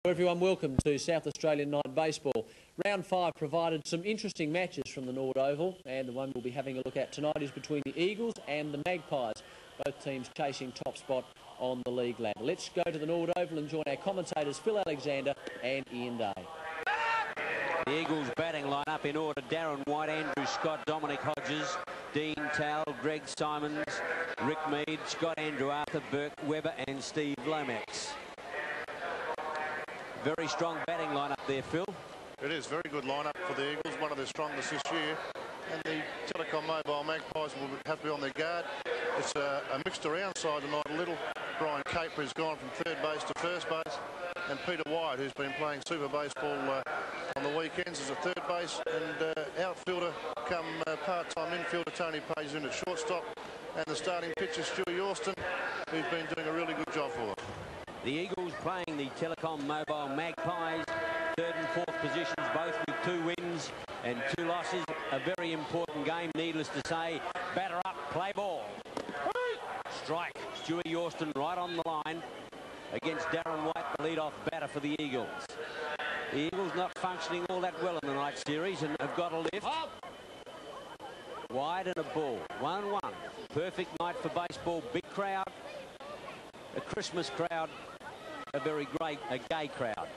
Everyone, welcome to South Australian Night Baseball. Round 5 provided some interesting matches from the Norwood Oval, and the one we'll be having a look at tonight is between the Eagles and the Magpies, both teams chasing top spot on the league ladder. Let's go to the Norwood Oval and join our commentators Phil Alexander and Ian Day. The Eagles batting line-up in order: Darren White, Andrew Scott, Dominic Hodges, Dean Towell, Greg Simons, Rick Mead, Scott Andrew, Arthur Burke, Webber and Steve Lomax. Very strong batting lineup there, Phil. It is very good lineup for the Eagles, one of their strongest this year. And the Telecom Mobile Magpies will have to be on their guard. It's a mixed around side tonight a little. Brian Caper has gone from third base to first base. And Peter White, who's been playing super baseball on the weekends, as a third base. And outfielder come part-time infielder Tony Page in at shortstop. And the starting pitcher Stewie Yorston, who's been doing a really good job for them. The Eagles playing the Telecom Mobile Magpies, third and fourth positions, both with 2 wins and 2 losses. A very important game, needless to say. Batter up, play ball. Strike. Stewie Yorston right on the line against Darren White, the lead-off batter for the Eagles. The Eagles not functioning all that well in the night series and have got a lift. Wide and a ball. 1-1. Perfect night for baseball. Big crowd. A Christmas crowd. A very great, a gay crowd.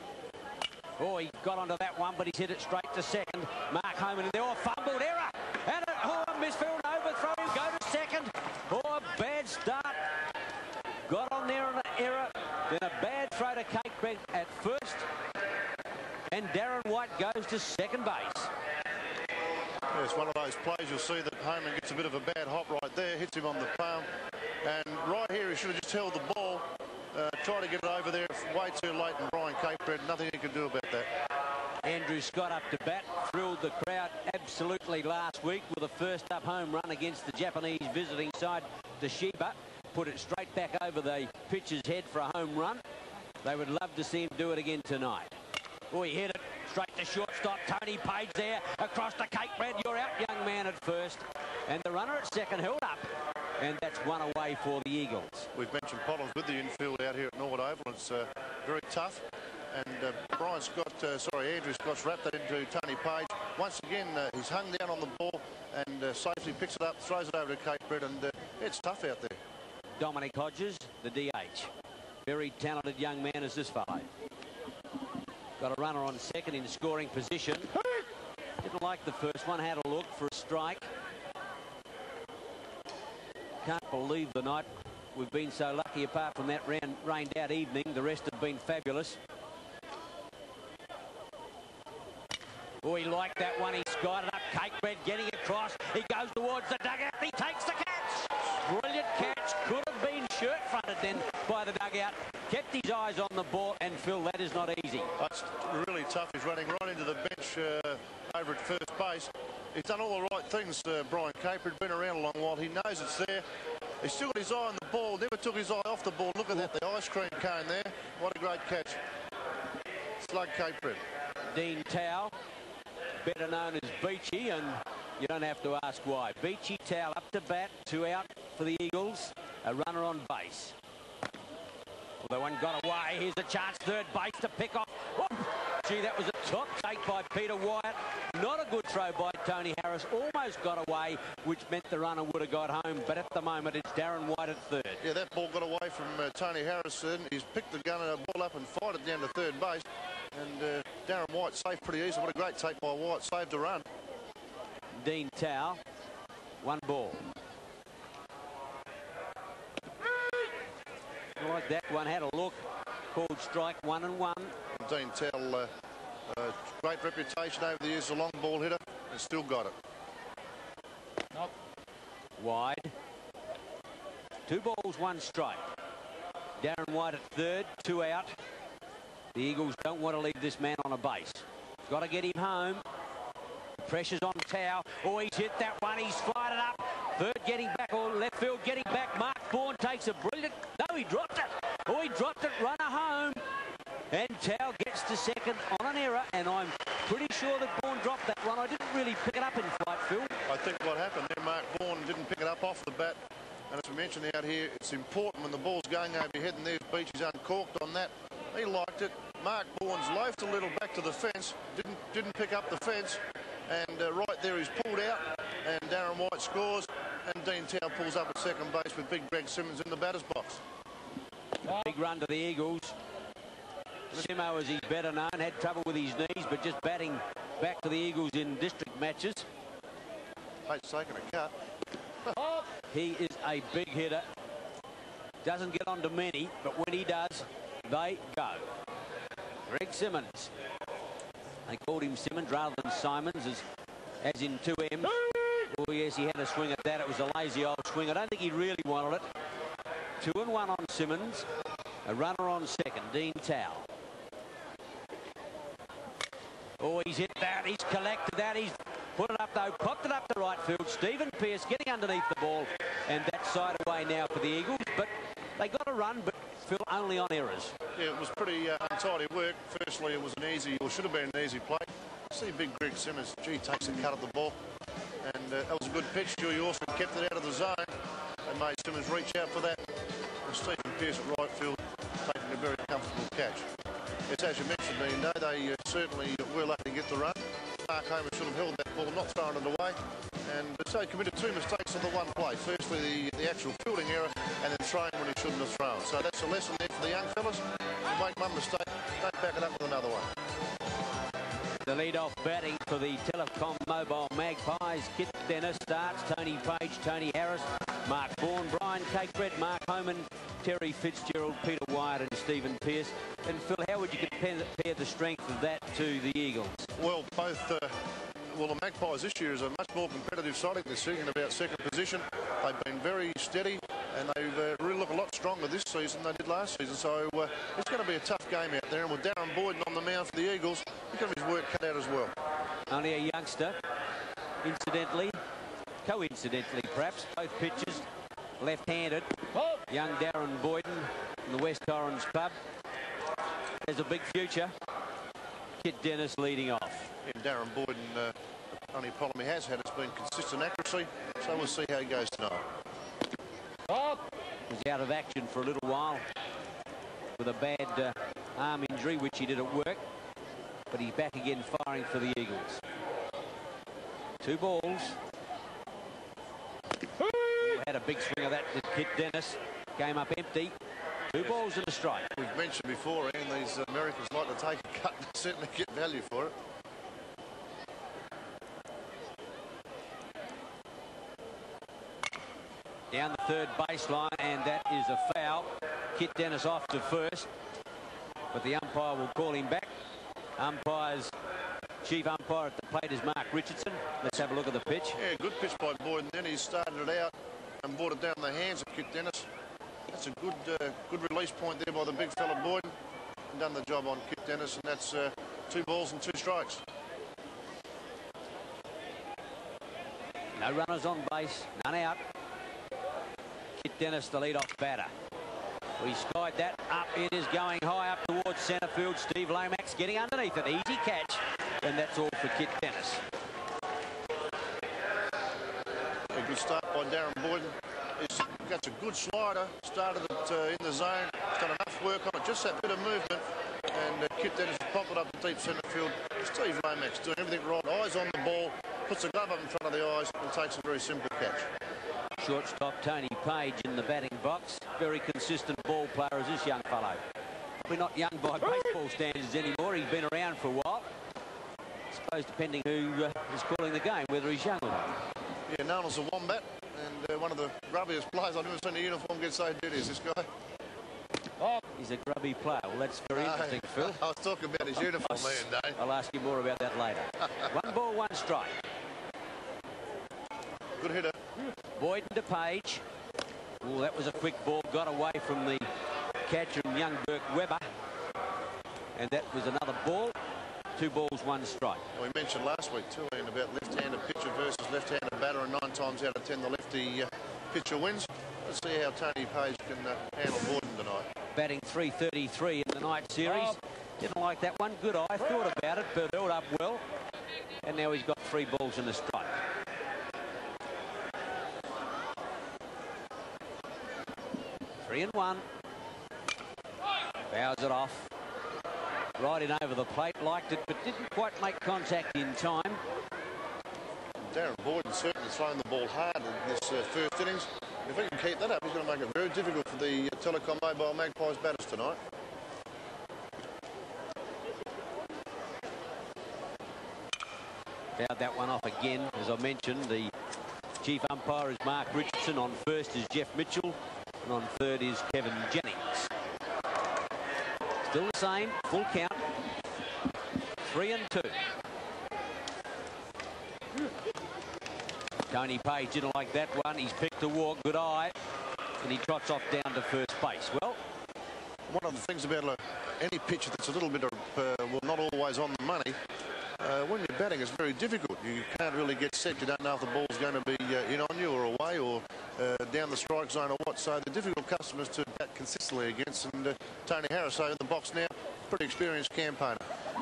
Oh, he got onto that one, but he's hit it straight to second. Mark Homan in there. Oh, fumbled, error. And a misfield, overthrow, go to second. Oh, a bad start. Got on there on an error. Then a bad throw to Cakebread at first. And Darren White goes to second base. Yeah, it's one of those plays you'll see that Homan gets a bit of a bad hop right there, hits him on the palm. And right here, he should have just held the ball. Try to get it over there way too late, and Brian Cakebread, nothing he can do about that. Andrew Scott up to bat, thrilled the crowd absolutely last week with a first up home run against the Japanese visiting side, Toshiba. Put it straight back over the pitcher's head for a home run. They would love to see him do it again tonight. Oh, he hit it straight to shortstop. Tony Page there across to Cakebread. You're out, young man, at first. And the runner at second held up. And that's one away for the Eagles. We've mentioned problems with the infield out here at Norwood Oval. It's very tough. And Andrew Scott's wrapped that into Tony Page. Once again, he's hung down on the ball and safely picks it up, throws it over to Cakebread, and it's tough out there. Dominic Hodges, the DH. Very talented young man is this fellow. Got a runner on second in scoring position. Didn't like the first one, had a look for a strike. Can't believe the night we've been so lucky. Apart from that rained out evening, the rest have been fabulous. Oh, he liked that one. He skied it up. Cakebread getting across. He goes towards the dugout. He takes the catch. Brilliant catch. Could have been shirt-fronted then by the dugout. Kept his eyes on the ball, and Phil, that is not easy. That's really tough. He's running right into the bench over at first base. He's done all the right things, Brian Caper. Been around a long while. He knows it's there. He's still got his eye on the ball. Never took his eye off the ball. Look at that, the ice cream cone there. What a great catch. Slug Caper. Dean Towell, better known as Beachy, and you don't have to ask why. Beachy, Towell up to bat, 2 out for the Eagles. A runner on base. Well, the one got away. Here's a chance, third base to pick off. Whoop. Gee, that was a top take by Peter Wyatt. Not a good throw by Tony Harris. Almost got away, which meant the runner would have got home. But at the moment, it's Darren White at third. Yeah, that ball got away from Tony Harrison. He's picked the gun and ball up and fired it down to third base. And Darren White saved pretty easy. What a great take by White. Saved a run. Dean Towell, 1 ball. Like that one, had a look. Called strike, 1-1. Dean Towell, great reputation over the years as a long ball hitter, and still got it. Nope. Wide. 2 balls, 1 strike. Darren White at third, 2 out. The Eagles don't want to leave this man on a base. Got to get him home. Pressure's on Towell. Oh, he's hit that one. He's fired it up. Third getting back, or left field getting back. Mark Bourne takes a brilliant... No, he dropped it. Oh, he dropped it. Runner home. And Towell gets to second on an error, and I'm pretty sure that Bourne dropped that one. I didn't really pick it up in flight, Phil. I think what happened there, Mark Bourne didn't pick it up off the bat. And as we mentioned out here, it's important when the ball's going over your head and there's Beach is uncorked on that. He liked it. Mark Bourne's loafed a little back to the fence, didn't pick up the fence, and right there he's pulled out, and Darren White scores, and Dean Tao pulls up at second base with big Greg Simmons in the batter's box. Big run to the Eagles. Simo, as he's better known, had trouble with his knees, but just batting back to the Eagles in district matches. Hate's taking a cut. He is a big hitter. Doesn't get on to many, but when he does, they go. Greg Simmons. They called him Simmons rather than Simons, as in 2M. Oh, yes, he had a swing at that. It was a lazy old swing. I don't think he really wanted it. 2-1 on Simmons. A runner on second, Dean Tao. Oh, he's hit that. He's collected that. He's put it up, though. Popped it up to right field. Stephen Pearce getting underneath the ball. And that side away now for the Eagles. But they got a run, but Phil only on errors. Yeah, it was pretty untidy work. Firstly, it was an easy, or should have been an easy play. See big Greg Simmons. Gee, takes a cut at the ball. And that was a good pitch. Julie Orson kept it out of the zone. They made Simmons reach out for that. And Stephen Pearce at right field taking a very comfortable catch. It's as you mentioned, Ian, they certainly were lucky to get the run. Mark Homer should have held that ball, not thrown it away. And so he committed two mistakes on the one play. Firstly, the actual fielding error, and then throwing when he shouldn't have thrown. So that's a lesson there for the young fellas. You make one mistake, don't back it up with another one. The lead-off batting for the Telecom Mobile Magpies. Kit Dennis starts. Tony Page, Tony Harris, Mark Bourne, Brian Cakebread, Mark Homan, Terry Fitzgerald, Peter Wyatt and Stephen Pearce. And Phil, how would you compare the strength of that to the Eagles? Well, well, the Magpies this year is a much more competitive side. They're sitting in about second position. They've been very steady, and they've really look a lot stronger this season than they did last season. So it's going to be a tough game out there. And with Darren Boyden on the mound for the Eagles, he's got his work cut out as well. Only a youngster, incidentally, coincidentally perhaps, both pitchers left-handed. Young Darren Boyden in the West Orange Club. There's a big future. Kit Dennis leading off. And Darren Boyden, only problem he has had has been consistent accuracy. So we'll see how he goes tonight. Was out of action for a little while with a bad arm injury, which he did at work. But he's back again firing for the Eagles. 2 balls. Had a big swing of that with Kit Dennis. Came up empty. 2 balls and a strike. We've mentioned before, Ian, these Americans like to take a cut and certainly get value for it. Down the third baseline, and that is a foul. Kit Dennis off to first, but the umpire will call him back. Chief umpire at the plate is Mark Richardson. Let's have a look at the pitch. Yeah, good pitch by Boyden. Then he started it out and brought it down the hands of Kit Dennis. That's a good release point there by the big fella Boyden. And done the job on Kit Dennis, and that's 2 balls and 2 strikes. No runners on base, none out. Kit Dennis, the lead-off batter. We skied that up. It is going high up towards centre field. Steve Lomax getting underneath it. Easy catch. And that's all for Kit Dennis. A good start by Darren Boyden. He's got a good slider. Started it in the zone. He's done enough work on it. Just that bit of movement. And Kit Dennis has popped it up to deep centre field. Steve Lomax doing everything right. Eyes on the ball. Puts the glove up in front of the eyes and takes a very simple catch. Shortstop Tony Page in the batting box. Very consistent ball player as this young fellow. Probably not young by baseball standards anymore. He's been around for a while. I suppose depending who is calling the game, whether he's young or not. Yeah, known as a Wombat, and one of the grubbiest players I've never seen a uniform get so dirty as this guy. He's a grubby player. Well, that's very interesting, Phil. I was talking about his uniform, man, Dave. I'll ask you more about that later. 1 ball, 1 strike. Good hitter. Boyden to Page. Oh, that was a quick ball. Got away from the catcher, young Burke Webber. And that was another ball. 2 balls, 1 strike. We mentioned last week too, Ian, about left-handed pitcher versus left-handed batter, and 9 times out of 10 the lefty pitcher wins. Let's see how Tony Page can handle Boyden tonight. Batting .333 in the night series. Didn't like that one. Good eye. Thought about it, but held up well. And now he's got 3 balls and a strike. Three and 1. Fouls it off. right in over the plate, liked it, but didn't quite make contact in time. Darren Boyden certainly thrown the ball hard in this first innings. If he can keep that up, he's going to make it very difficult for the Telecom Mobile Magpies batters tonight. Fouled that one off again. As I mentioned, the chief umpire is Mark Richardson. On first is Jeff Mitchell. And on third is Kevin Jennings. Still the same. Full count. 3-2. Tony Page didn't like that one. He's picked a walk. Good eye. And he trots off down to first base. Well, one of the things about any pitch that's a little bit of, well, not always on the money, when you're batting, it's very difficult. You can't really get set. You don't know if the ball's going to be in on you or away or down the strike zone or what. So they're difficult customers to bat consistently against. And Tony Harris over in the box now, pretty experienced campaigner.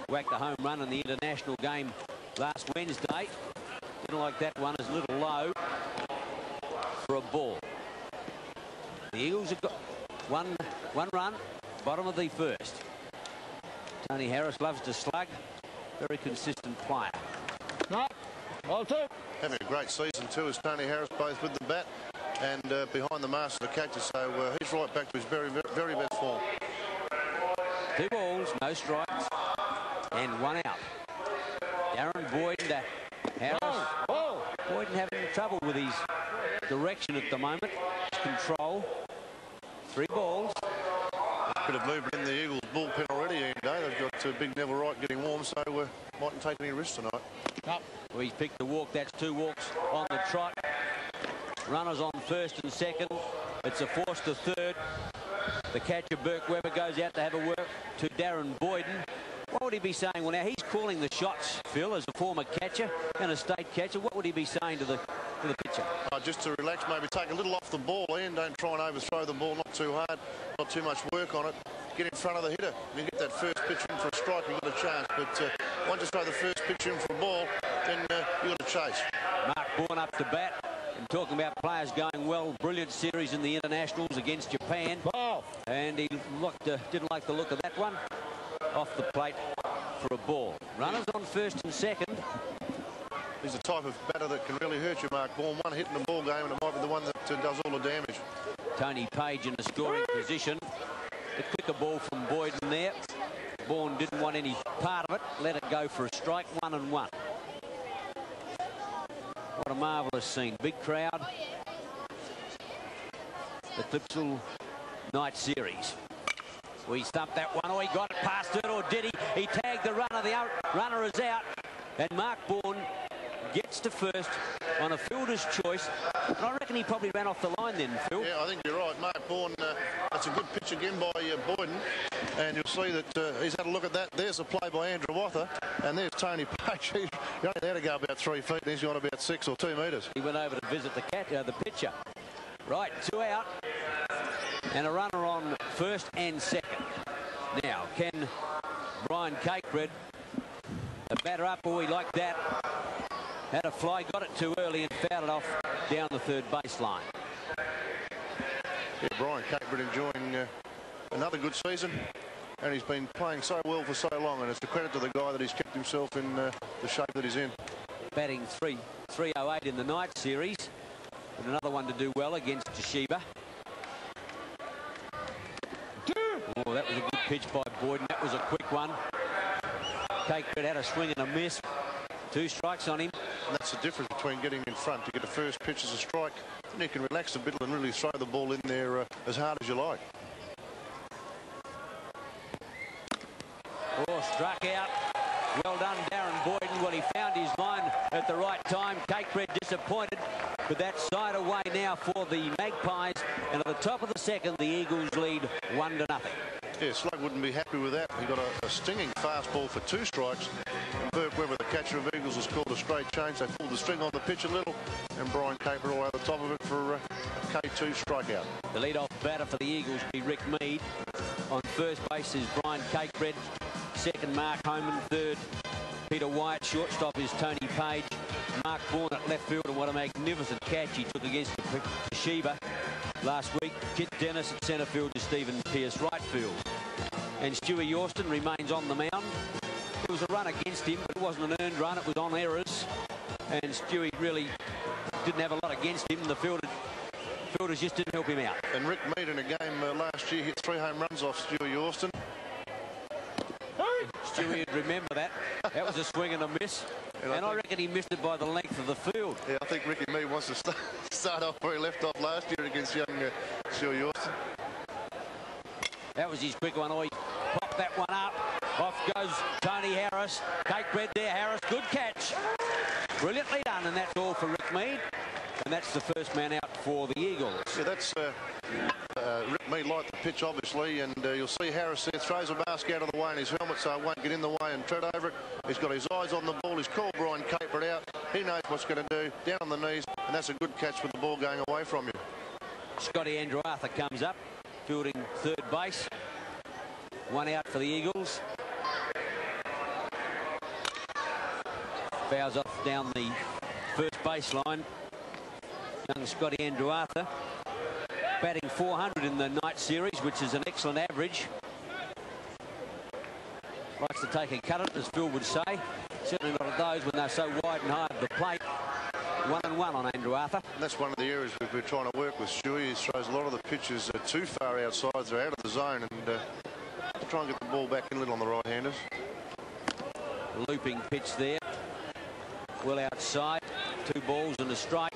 Whacked a home run in the international game last Wednesday. Didn't like that one. It's a little low for a ball. The Eagles have got one run, bottom of the first. Tony Harris loves to slug. Very consistent player. No, all two. Having a great season too is Tony Harris, both with the bat and behind the mast of the catcher. So he's right back to his very best form. 2 balls, no strikes, and 1 out. Darren Boyden to Harris. Boyden having trouble with his direction at the moment. His control. 3 balls. A bit of movement in the Eagles bullpen already, Ian Day. They've got Big Neville Wright getting warm, so mightn't take any risks tonight. Well, he's picked the walk. That's 2 walks on the trot. Runners on first and second. It's a force to third. The catcher, Burke Webber, goes out to have a work to Darren Boyden. What would he be saying? Well, now he's calling the shots, Phil, as a former catcher and a state catcher. What would he be saying to the pitcher? Just to relax, maybe take a little off the ball, Ian. Don't try and overthrow the ball, not too hard, not too much work on it. Get in front of the hitter. You get that first pitch in for a strike, you've got a chance. But once you throw the first pitch in for a ball, then you've got to chase. Mark Bourne up to bat. And talking about players going well, brilliant series in the internationals against Japan. And he didn't like the look of that one. Off the plate for a ball. Runners on first and second. He's the type of batter that can really hurt you, Mark Bourne. One hit in the ball game, and it might be the one that does all the damage. Tony Page in a scoring position. The quicker ball from Boyden there. Bourne didn't want any part of it. Let it go for a strike. 1-1. What a marvellous scene. Big crowd. The Clipsal night series. We stumped that one. Oh, he got it past it, or did he? He tagged the runner. The runner is out. And Mark Bourne gets to first on a fielder's choice. And I reckon he probably ran off the line then, Phil. Yeah, I think you're right. Mark Bourne, that's a good pitch again by Boyden. And you'll see that he's had a look at that. There's a play by Andrew Wather. And there's Tony Page. He's only there to go about 3 feet. And he's gone about 6 or 2 metres. He went over to visit the pitcher. Right, 2 out. And a runner on first and second. Now, can Brian Cakebread, the batter up, he liked that. Had a fly, got it too early and fouled it off down the third baseline. Yeah, Brian Cakebread enjoying another good season. And he's been playing so well for so long. And it's a credit to the guy that he's kept himself in the shape that he's in. Batting 308 in the night series. And another one to do well against Toshiba. Oh, that was a good pitch by Boyden. That was a quick one. Cakebread had a swing and a miss. 2 strikes on him. And that's the difference between getting in front. To get the first pitch as a strike, then you can relax a bit and really throw the ball in there as hard as you like. Oh, struck out. Well done, Darren Boyden. Well, he found his line at the right time. Cakebread disappointed, but that's side away now for the Magpies. And at the top of the second, the Eagles lead 1-0. Yeah, Slug wouldn't be happy with that. He got a stinging fastball for 2 strikes. And Burke Webber, the catcher of Eagles, has called a straight change. They pulled the string on the pitch a little. And Brian Cakebread all over the top of it for a K2 strikeout. The lead-off batter for the Eagles will be Rick Mead. On first base is Brian Cakebread. Second, Mark Homan. Third, Peter White. Shortstop is Tony Page. Mark Bourne at left field, and what a magnificent catch he took against Toshiba last week. Kit Dennis at centre field to Stephen Pearce right field. And Stewie Yorston remains on the mound. There was a run against him, but it wasn't an earned run. It was on errors. And Stewie really didn't have a lot against him. The fielders just didn't help him out. And Rick Mead in a game last year hit 3 home runs off Stewie Yorston. Stewie would remember that. That was a swing and a miss. And I reckon he missed it by the length of the field. Yeah, I think Ricky Mead wants to start off where he left off last year against young Stewie Yorston. That was his quick one. Oh, he popped that one up. Off goes Tony Harris. Cake bread there, Harris. Good catch. Brilliantly done, and that's all for Rick Mead. And that's the first man out for the Eagles. Yeah, that's Rick Mead liked the pitch, obviously, and you'll see Harris there throws a basket out of the way in his helmet, so it won't get in the way and tread over it. He's got his eyes on the ball. He's called Brian Capert out. He knows what's going to do. Down on the knees, and that's a good catch with the ball going away from you. Scotty Andrew Arthur comes up, fielding third base. One out for the Eagles. Fouls off down the first baseline. Young Scotty Andrew Arthur batting .400 in the night series, which is an excellent average. Likes to take a cut at it, as Phil would say. Certainly not at those when they're so wide and high at the plate. 1-1 on Andrew Arthur. And that's one of the areas we've been trying to work with Stewie. He throws a lot of the pitches too far outside. They're out of the zone, and try and get the ball back in a little on the right-handers. Looping pitch there. Well outside. 2 balls and a strike.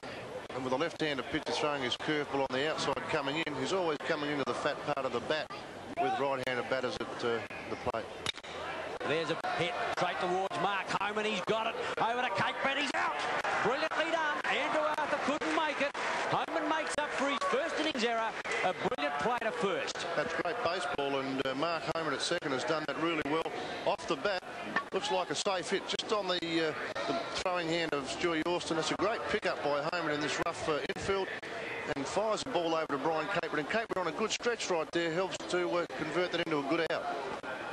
And with a left-hander pitcher throwing his curveball on the outside coming in, he's always coming into the fat part of the bat with right-handed batters at the plate. There's a hit straight towards Mark Homan. He's got it. Over to Cake Bread. He's out. Brilliantly done. Andrew Arthur couldn't make it. Homan makes up for his first innings error. A brilliant play to first. That's great baseball, and Mark Homan at second has done that really well. Off the bat, looks like a safe hit just on the throwing hand of Stewie Yorston. That's a great pickup by Homan in this rough infield, and fires the ball over to Brian Capert. And Capert on a good stretch right there helps to convert that into a good out.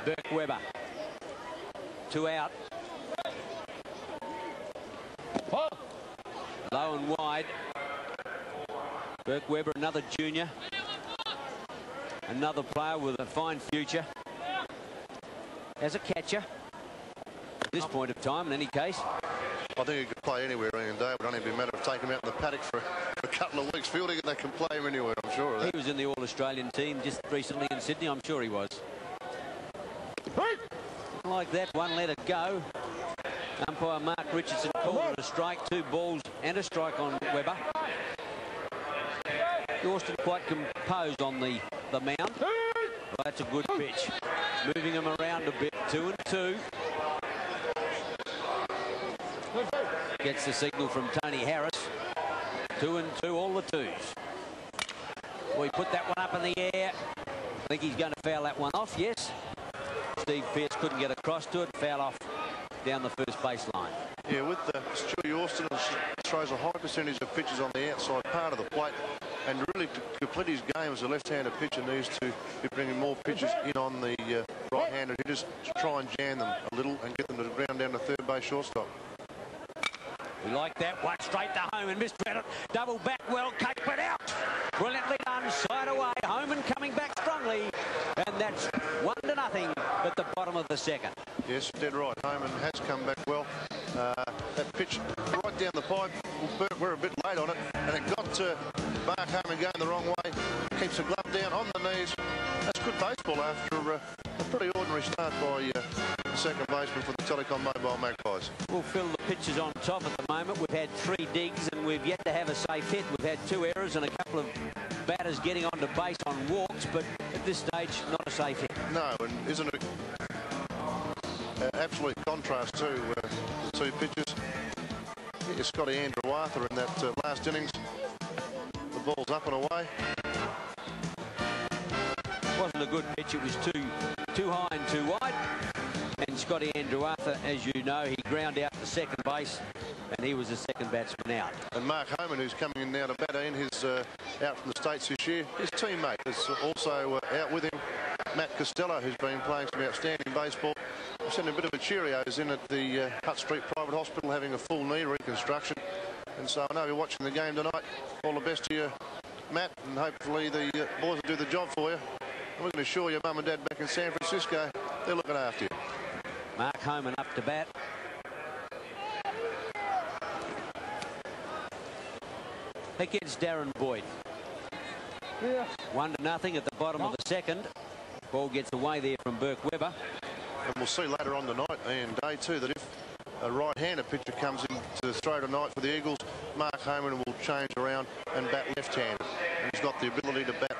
Burke Webber. 2 out. Low and wide. Burke Webber, another junior. Another player with a fine future. As a catcher. At this point of time, in any case. I think he could play anywhere any day. It would only be a matter of taking him out in the paddock for a couple of weeks fielding, and they can play him anywhere, I'm sure of that. He was in the All-Australian team just recently in Sydney. I'm sure he was. Like that, 1 let it go. Umpire Mark Richardson called it a strike. 2 balls and a strike on Webber. Yorston quite composed on the mound. Well, that's a good pitch. Moving him around a bit. 2-2. Gets the signal from Tony Harris. 2-2, all the 2s. Well, he put that one up in the air. I think he's going to foul that one off, yes. Steve Pearce couldn't get across to it. Foul off down the first baseline. Yeah, with Stewie Yorston throws a high percentage of pitches on the outside part of the plate, and really to complete his game as a left-handed pitcher needs to be bringing more pitches in on the right-handed hitters to try and jam them a little and get them to the ground down to third base shortstop. We like that one straight to home and missed it. Double back well, Capert out. Brilliantly done, side away. Homan coming back strongly, and that's 1-0 at the bottom of the second. Yes, dead right. Homan has come back well. That pitch right down the pipe. We're a bit late on it, and it got Mark Homan going the wrong way. Keeps the glove down on the knees. That's good baseball after a pretty ordinary start by the second baseman for the Telecom Mobile Magpies. We'll fill the pitches on top at the moment. We've had 3 digs and we've yet to have a safe hit. We've had 2 errors and a couple of batters getting onto base on walks, but at this stage, not a safe hit. No, and isn't it absolute contrast to the 2 pitches? Yeah, Scotty Andrew Arthur in that last innings. The ball's up and away. Wasn't a good pitch. It was too high and too wide. And Scotty Andrew Arthur, as you know, he ground out to second base, and he was the second batsman out. And Mark Homan, who's coming in now to bat in, his out from the States this year, his teammate is also out with him, Matt Costello, who's been playing some outstanding baseball. We're sending a bit of a Cheerios in at the Hutt Street Private Hospital, having a full knee reconstruction. And so I know you're watching the game tonight. All the best to you, Matt, and hopefully the boys will do the job for you. And we can assure your mum and dad back in San Francisco, they're looking after you. Mark Homan up to bat. Against Darren Boyd. 1-0 at the bottom of the second. Ball gets away there from Burke Webber. And we'll see later on tonight and day too that if a right-handed pitcher comes in to throw tonight for the Eagles, Mark Homan will change around and bat left-handed. And he's got the ability to bat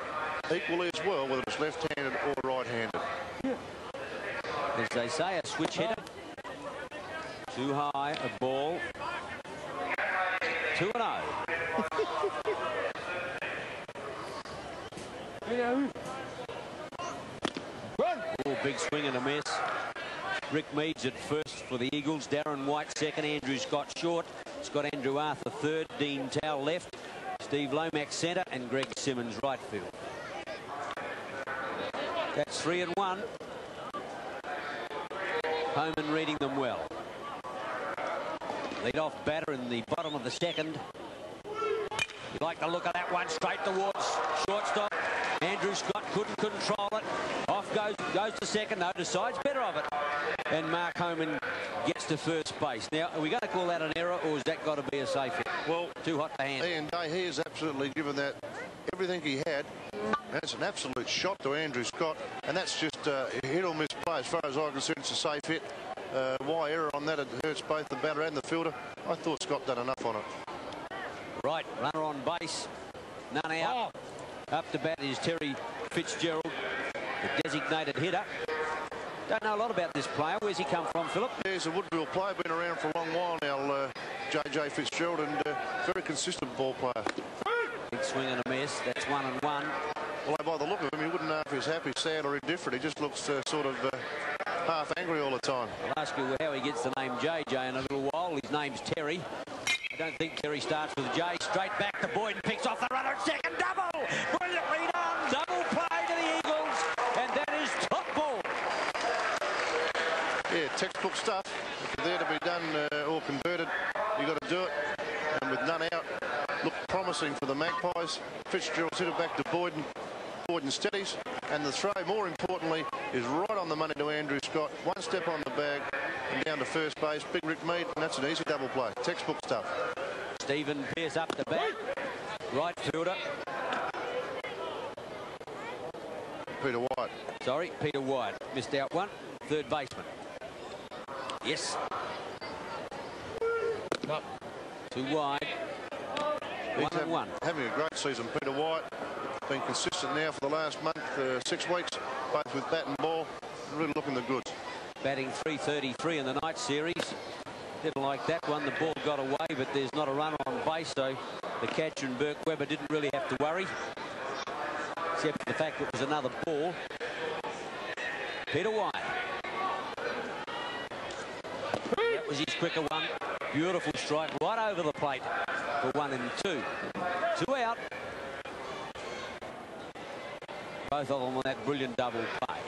equally as well, whether it's left-handed or right-handed. As they say, a switch hitter. Too high, a ball. 2-0. Oh, big swing and a miss. Rick Meads at first for the Eagles. Darren White second. Andrew Scott short. Scott Andrew Arthur third. Dean Towle left. Steve Lomax centre. And Greg Simmons right field. That's 3-1. Homan reading them well. Lead off batter in the bottom of the second. You like the look of that one, straight towards shortstop. Andrew Scott couldn't control it. Off goes to second, though, decides better of it. And Mark Homan gets to first base. Now, are we going to call that an error, or has that got to be a safe hit? Well, too hot to handle. Ian Day, he has absolutely given that everything he had. That's an absolute shot to Andrew Scott, and that's just a hit or miss play. As far as I consider, it's a safe hit. Why error on that? It hurts both the batter and the fielder. I thought Scott done enough on it. Right, runner on base, none out. Up to bat is Terry Fitzgerald, the designated hitter. Don't know a lot about this player. Where's he come from, Philip? Yeah, he's a Woodville player, been around for a long while now, JJ Fitzgerald, and very consistent ball player. Big swing and a miss. That's 1-1. Well, by the look of him, you wouldn't know if he's happy, sad or indifferent. He just looks sort of half angry all the time. I'll ask you how he gets the name JJ in a little while. His name's Terry. I don't think Terry starts with J. Straight back to Boyd and picks off the runner at second. Double! Brilliantly done! Double play to the Eagles, and that is top ball. Yeah, textbook stuff. If you're there to be done or converted, you got to do it. And with none out, looked promising for the Magpies. Fitzgerald's hit it back to Boyd and steadies. And the throw, more importantly, is right on the money to Andrew Scott. One step on the bag and down to first base. Big Rick Mead, and that's an easy double play. Textbook stuff. Stephen Pearce up the bat. Right fielder. Peter White. Sorry, Peter White. Missed out one. Third baseman. Yes. Up. Too wide. 1-1. Having a great season, Peter White. Been consistent now for the last month, 6 weeks, both with bat and ball. Really looking the goods. Batting .333 in the night series. Didn't like that one. The ball got away, but there's not a runner on base, so the catcher and Burke Webber didn't really have to worry, except for the fact it was another ball. Peter White. That was his quicker one. Beautiful strike right over the plate for 1 and 2. 2 out. Both of them on that brilliant double play.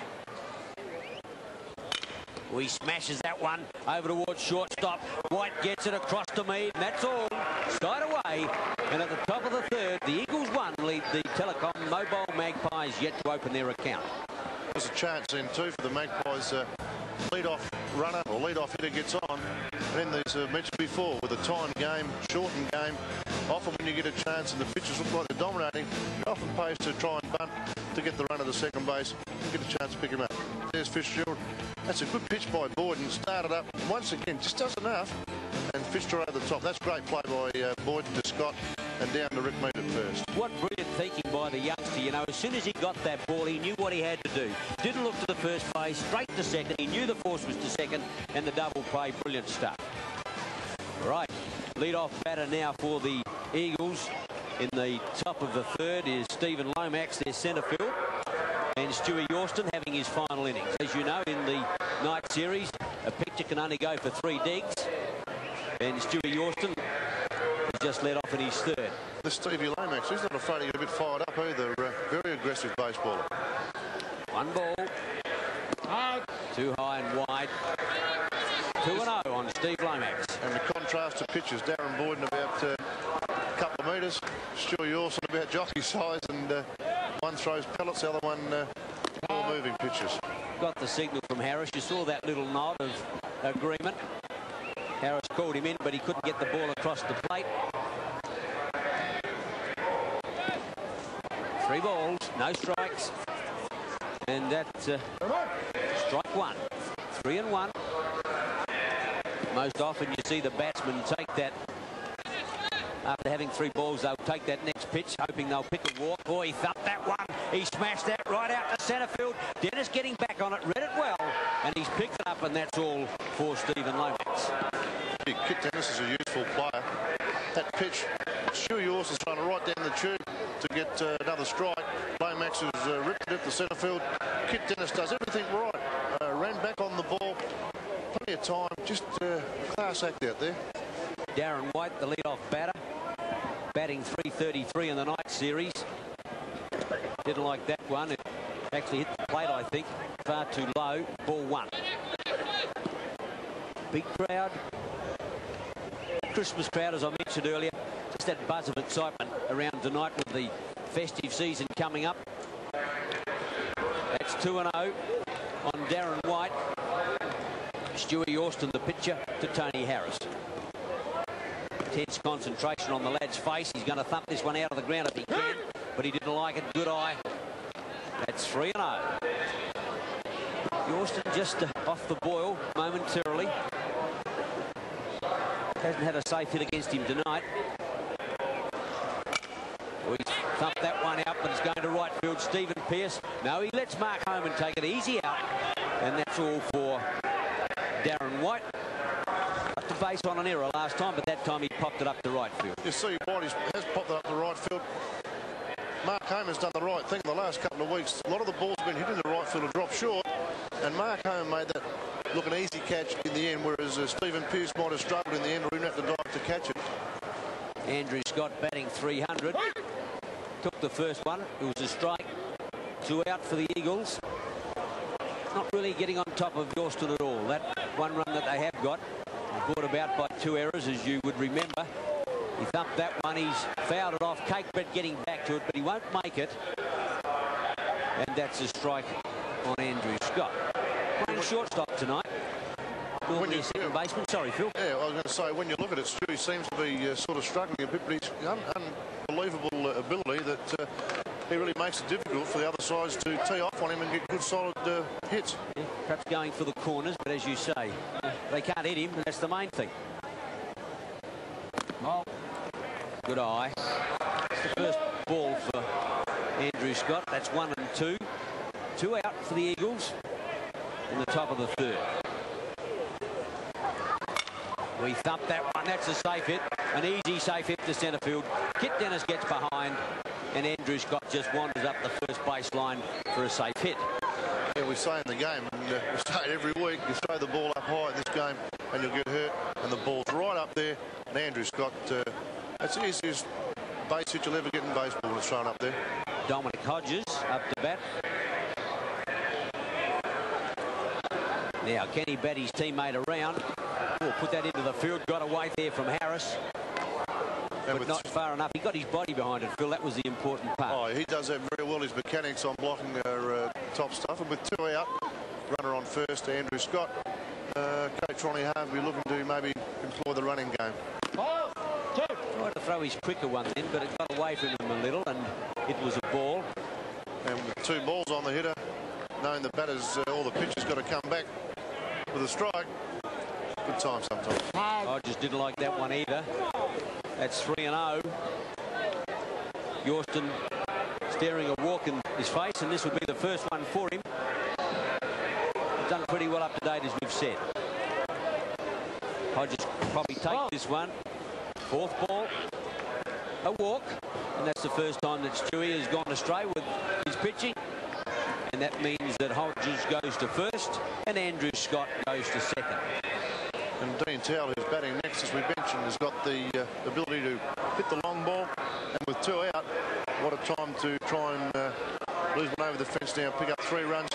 He smashes that one over towards shortstop. White gets it across to Mead, and that's all. Side away, and at the top of the third, the Eagles 1 lead the Telecom Mobile Magpies yet to open their account. There's a chance then too for the Magpies. Lead-off runner or lead-off hitter gets on. And then there's mentioned before, with a time game, shortened game, often when you get a chance and the pitchers look like they're dominating, it often pays to try and bunt to get the runner to second base and get a chance to pick him up. There's Fitzgerald. That's a good pitch by Boyd and started up. And once again, just does enough. And Fitzgerald over the top. That's great play by Boyd to Scott and down to Rick Mead at first. What brilliant thinking by the youngster. You know, as soon as he got that ball, he knew what he had to do. Didn't look to the first base, straight to second. He knew the force was to second, and the double play. Brilliant stuff. Right, lead-off batter now for the Eagles in the top of the third is Stephen Lomax, their centre field, and Stewie Yorston having his final innings. As you know, in the night series, a pitcher can only go for 3 digs, and Stewie Yorston has just led off in his third. This Stevie Lomax, he's not afraid to get a bit fired up either. Very aggressive baseballer. 1 ball. Too high and wide. 2-0 on Steve Lomax. And the contrast to pitches, Darren Boyd about a couple of metres, Stewie Yorston about jockey size, and one throws pellets, the other one moving pitches. Got the signal from Harris. You saw that little nod of agreement. Harris called him in, but he couldn't get the ball across the plate. 3 balls, no strikes. And that's strike 1. 3-1. Most often you see the batsmen take that. After having 3 balls, they'll take that next pitch, hoping they'll pick a walk. Oh, he thumped that one. He smashed that right out to centre field. Dennis getting back on it, read it well, and he's picked it up, and that's all for Stephen Lomax. Kit Dennis is a useful player. That pitch, Stewie Yorson's trying to right down the tube to get another strike. Lomax has ripped it to centre field. Kit Dennis does everything right. Ran back on the ball. Plenty of time. Just class act out there. Darren White, the lead-off batter, batting 333 in the night series. Didn't like that one. It actually hit the plate, I think. Far too low. Ball 1. Big crowd. Christmas crowd, as I mentioned earlier. Just that buzz of excitement around tonight with the festive season coming up. That's 2-0 on Darren White. Stewie Yorston, the pitcher, to Tony Harris. Tense concentration on the lad's face. He's going to thump this one out of the ground if he can, but he didn't like it. Good eye. That's 3-0. Yorston just off the boil momentarily. Hasn't had a safe hit against him tonight. Well, he's thumped that one out, but it's going to right field. Stephen Pearce. No, he lets Mark Homan take it easy out, and that's all for Darren White. Up to base on an error last time, but that time he popped it up to right field. You see, White has popped it up to right field. Mark Homan's done the right thing the last couple of weeks. A lot of the balls have been hit in the right field and dropped short, and Mark Homan made that look an easy catch in the end, whereas Stephen Pearce might have struggled in the end or even have to dive to catch it. Andrew Scott batting 300. Took the first one. It was a strike. 2 out for the Eagles. Not really getting on top of Yorston at all. That one run that they have got brought about by 2 errors, as you would remember. He thumped that one. He's fouled it off. Cakebread getting back to it, but he won't make it. And that's a strike on Andrew Scott. Playing shortstop tonight. Normally a second baseman. Sorry, Phil. Yeah, I was going to say, when you look at it, Stewie seems to be sort of struggling a bit, but he's unbelievable ability that he really makes it difficult for the other sides to tee off on him and get good solid hits. Yeah, perhaps going for the corners, but as you say, they can't hit him, and that's the main thing. Oh. Good eye. It's the first ball for Andrew Scott. That's 1 and 2. 2 out for the Eagles in the top of the 3rd. We thumped that one. That's a safe hit. An easy safe hit to centre field. Kit Dennis gets behind, and Andrew Scott just wanders up the first baseline for a safe hit. Yeah, we say in the game, and we say it every week, you throw the ball up high in this game and you'll get hurt, and the ball's right up there, and Andrew Scott, that's the easiest base hit you'll ever get in baseball, is thrown up there. Dominic Hodges up to bat. Now, Kenny Batty's teammate around. Oh, put that into the field. Got away there from Harris. But not far enough. He got his body behind it, Phil. That was the important part. Oh, he does that very well. His mechanics on blocking are top stuff. And with 2 out, runner on first to Andrew Scott. Coach Ronnie Harvey will be looking to maybe employ the running game. Tried to throw his quicker one then, but it got away from him a little, and it was a ball. And with 2 balls on the hitter, knowing the batters, all the pitchers got to come back with a strike. Good time sometimes. I just didn't like that one either. That's 3-0. Yorston staring a walk in his face, and this would be the first one for him. He's done pretty well up to date, as we've said. Hodges probably take this one. 4th ball. A walk. And that's the first time that Stewie has gone astray with his pitching. And that means that Hodges goes to first and Andrew Scott goes to second. And Dean Towle, who's batting next, as we mentioned, has got the ability to hit the long ball. And with 2 out, what a time to try and lose one over the fence now, pick up 3 runs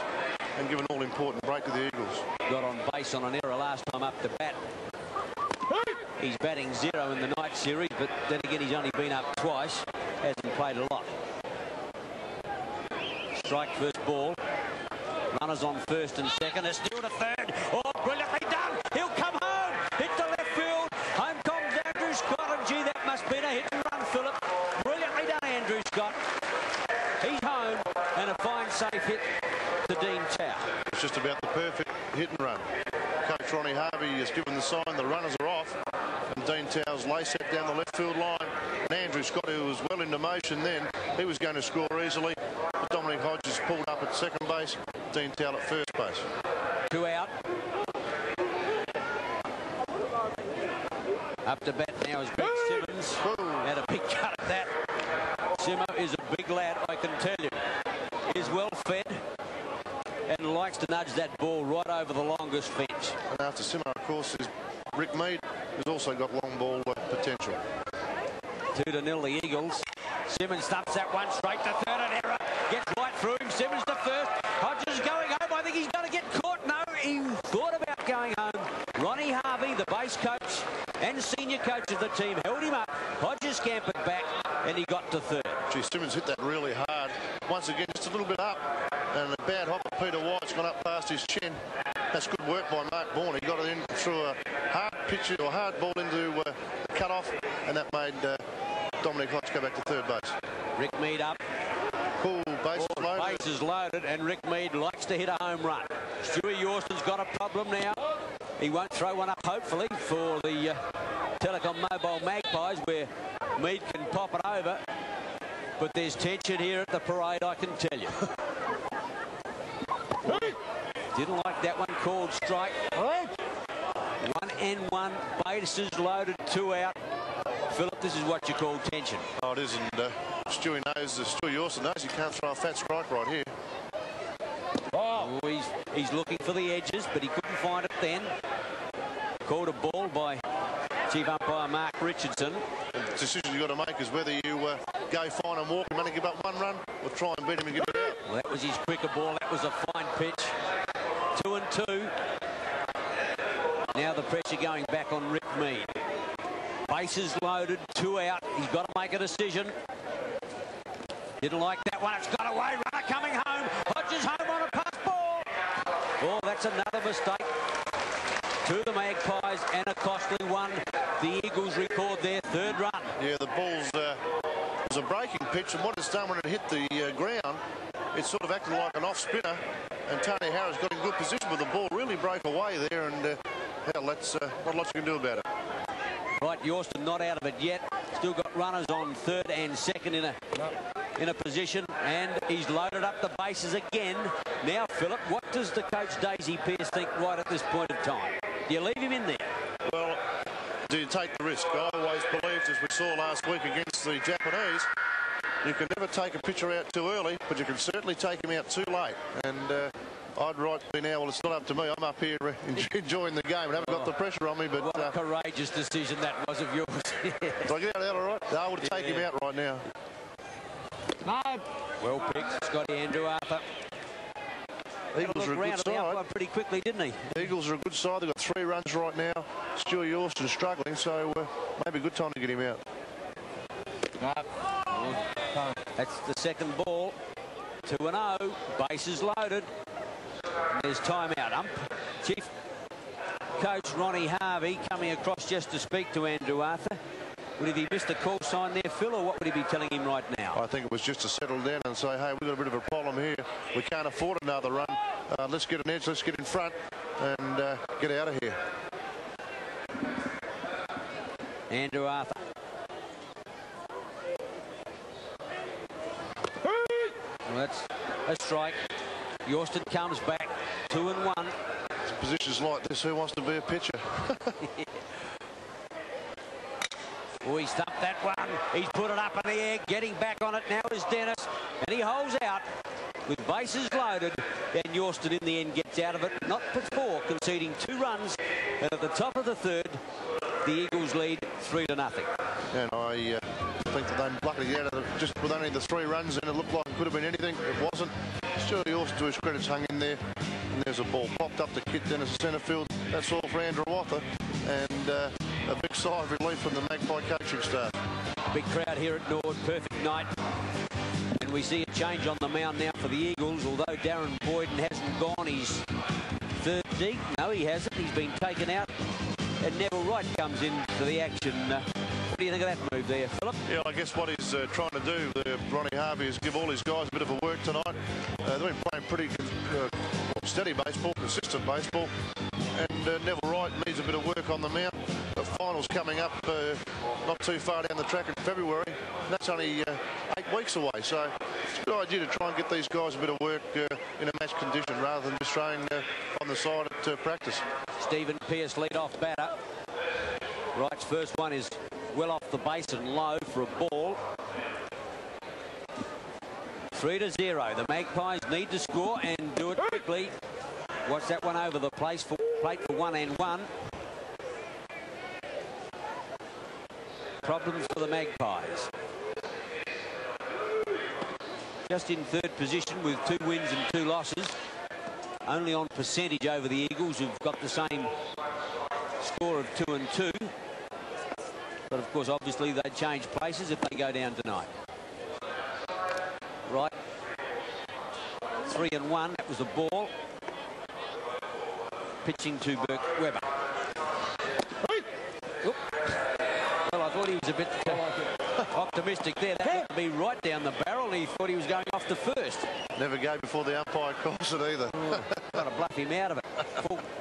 and give an all-important break to the Eagles. Got on base on an error last time up to bat. He's batting 0 in the night series, but then again he's only been up twice. Hasn't played a lot. Strike first ball. Runners on first and second. It's still to third. Oh, brilliantly done. He'll come home. Hit the left field. Home comes Andrew Scott. And gee, that must be a hit and run, Philip. Brilliantly done, Andrew Scott. He's home, and a fine safe hit to Dean Tao. It's just about the perfect hit and run. Coach Ronnie Harvey has given the sign, the runners are off, and Dean Tao's lace it down the left field line. And Andrew Scott, who was well into motion then, he was going to score easily. But Dominic Hodges pulled up at second base, Dean Tao at first base. 2 out. Up to bat now is Big Simmons. Had a big cut at that. Simo is a big lad, I can tell you. He's well fed and likes to nudge that ball right over the longest fence. And after Simo, of course, is Rick Mead, who's also got long ball potential. 2-0 the Eagles. Simmons stuffs that one straight to third and error. Gets right through him. Simmons to first. Hodges going home. I think he's going to get caught. No, he thought about going home. Ronnie Harvey, the base coach and senior coach of the team, held him up. Hodges scampered back and he got to third. Gee, Simmons hit that really hard. Once again, just a little bit up. And a bad hop of Peter White's gone up past his chin. That's good work by Mark Bourne. He got it in through a hard pitch or hard ball into the cut-off, and that made Dominic Hodge go back to third base. Rick Mead up. Cool, bases loaded. Bases loaded, and Rick Mead likes to hit a home run. Stewie Yorston's got a problem now. He won't throw one up, hopefully, for the Telecom Mobile Magpies, where Mead can pop it over. But there's tension here at the parade, I can tell you. Didn't like that one called strike. 1-1, bases loaded, 2 out. Philip, this is what you call tension. Oh, it is, and Stewie Yorston knows he can't throw a fat strike right here. Oh, he's looking for the edges, but he couldn't find it then. Called a ball by Chief Umpire Mark Richardson. The decision you've got to make is whether you go fine and walk and only give up one run, or try and beat him and get it out. Well, that was his quicker ball. That was a fine pitch. 2-2. Now the pressure going back on Rick Mead. Bases loaded, 2 out. He's got to make a decision. Didn't like that one. It's got away. Runner coming home. Hodges home on a pass ball. Oh, that's another mistake to the Magpies, and a costly one. The Eagles record their third run. Yeah, the ball's was a breaking pitch, and what it's done when it hit the ground, it sort of acted like an off spinner, and Tony Harris got in good position, but the ball really broke away there, and hell, that's not much you can do about it. Right, Yorston not out of it yet. Still got runners on third and second in a position, and he's loaded up the bases again. Now, Philip, what does the coach Daisy Pearce think right at this point in time? Do you leave him in there? Well, do you take the risk? I always believed, as we saw last week against the Japanese, you can never take a pitcher out too early, but you can certainly take him out too late. And I'd rightly now, well, it's not up to me. I'm up here enjoying the game and haven't got the pressure on me. But what a courageous decision that was of yours. Did I get out all right? No, I would take him out right now. No. Well picked, Scotty Andrew Arthur. Eagles are a good side. Pretty quickly, didn't he? Eagles are a good side. They've got 3 runs right now. Stewie Yorston struggling, so maybe a good time to get him out. That's the second ball. 2-0. Bases loaded. There's timeout. Chief Coach Ronnie Harvey coming across just to speak to Andrew Arthur. Would he missed the call sign there, Phil, or what would he be telling him right now? I think it was just to settle down and say, hey, we've got a bit of a problem here. We can't afford another run. Let's get an edge, let's get in front and get out of here. Andrew Arthur. Well, that's a strike. Yorston comes back, 2-1. Positions like this, who wants to be a pitcher? Oh, he stumped that one. He's put it up in the air. Getting back on it now is Dennis. And he holds out with bases loaded. And Yorston in the end gets out of it. Not before conceding 2 runs. And at the top of the third, the Eagles lead 3-0. And I think that they luckily get out of it just with only the 3 runs. And it looked like it could have been anything. It wasn't. Stewie Yorston, to his credit's hung in there. And there's a ball popped up to Kit Dennis in centre field. That's all for Andrew Arthur. And a big sigh of relief from the Magpie coaching staff. Big crowd here at Norwood. Perfect night. And we see a change on the mound now for the Eagles, although Darren Boyden hasn't gone his third deep. No, he hasn't. He's been taken out. And Neville Wright comes into the action. What do you think of that move there, Philip? Yeah, I guess what he's trying to do, Ronnie Harvey, is give all his guys a bit of a work tonight. They've been playing pretty steady baseball, consistent baseball. And Neville Wright needs a bit of work on the mound. The final's coming up not too far down the track in February. That's only 8 weeks away. So it's a good idea to try and get these guys a bit of work in a match condition rather than just throwing on the side at practice. Stephen Pearce, lead-off batter. Wright's first one is well off the base and low for a ball. 3-0. The Magpies need to score and do it quickly. Watch that one over the plate for 1-1. Problems for the Magpies. Just in third position with 2 wins and 2 losses. Only on percentage over the Eagles, who've got the same score of 2-2. But of course, obviously, they change places if they go down tonight. Right. 3-1. That was the ball. Pitching to Weber. Oop. Well, I thought he was a bit optimistic there. That looked to be right down the barrel. He thought he was going off the first. never go before the umpire calls it either. Got to bluff him out of it.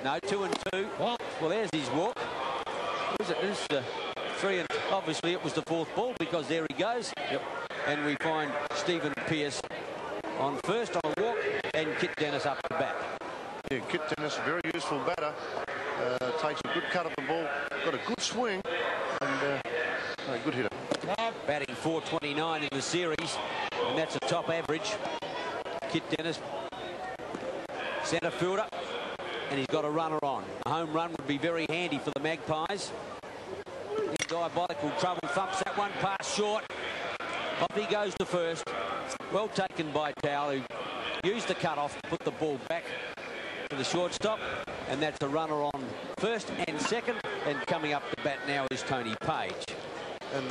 No, 2-2. Well, there's his walk. Was it this 3 and obviously it was the 4th ball because there he goes. Yep. And we find Stephen Pearce on first on a walk and Kit Dennis up the bat. Yeah, Kit Dennis, a very useful batter. Takes a good cut of the ball, got a good swing, and a good hitter. Batting .429 in the series, and that's a top average. Kit Dennis, centre fielder, and he's got a runner on. A home run would be very handy for the Magpies. In diabolical trouble, thumps that one past short. Off he goes to first. Well taken by Towle, who used the cut-off to put the ball back to the shortstop, and that's a runner on first and second, and coming up to bat now is Tony Page. And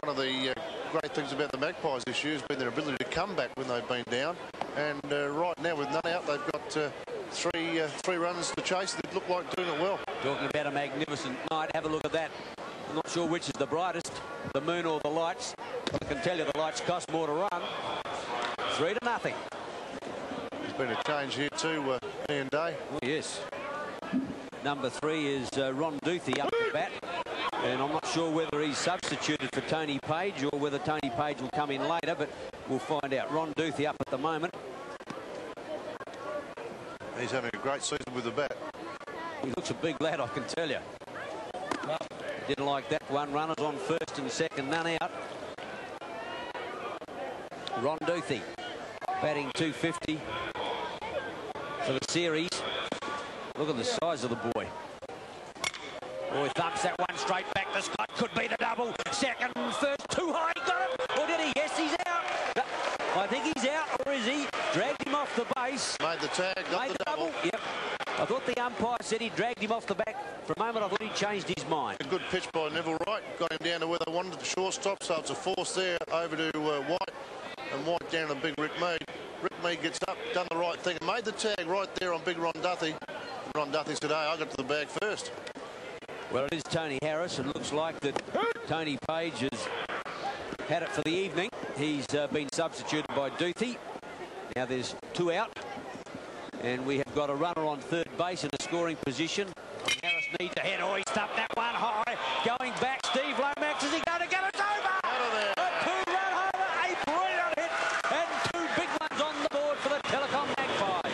one of the great things about the Magpies this year has been their ability to come back when they've been down, and right now with none out they've got three runs to chase. They look like doing it well. Talking about a magnificent night, have a look at that. I'm not sure which is the brightest, the moon or the lights. I can tell you the lights cost more to run. 3-0. There's been a change here too, Ian Day. Oh, yes. Number 3 is Ron Duthie up the bat. And I'm not sure whether he's substituted for Tony Page or whether Tony Page will come in later, but we'll find out. Ron Duthie up at the moment. He's having a great season with the bat. He looks a big lad, I can tell you. Didn't like that one. Runners on first and second, none out. Ron Duthie batting .250 for the series. Look at the size of the boy. Boy thumps that one straight back to Scott. Could be the double. Second, first, too high. Got it. Or did he? Yes, he's out. I think he's out, or is he? Dragged him off the base. Made the tag, got the double. Yep. I thought the umpire said he dragged him off the back. For a moment, I thought he changed his mind. A good pitch by Neville Wright. Got him down to where they wanted the shortstop, so it's a force there over to White. And White down to big Rick Mead. Rick Mead gets up, done the right thing, and made the tag right there on big Ron Duthie. Ron Duthie said, hey, I got to the bag first. Well, it is Tony Harris. It looks like that Tony Page has had it for the evening. He's been substituted by Duthie. Now there's 2 out. And we have got a runner on third base in a scoring position. Harris needs a head. Oh, he stumped that one high. Going back, Steve Lomax. Is he going to get it over? Out of there. A 2-run homer. A brilliant hit. And 2 big ones on the board for the Telecom Magpies.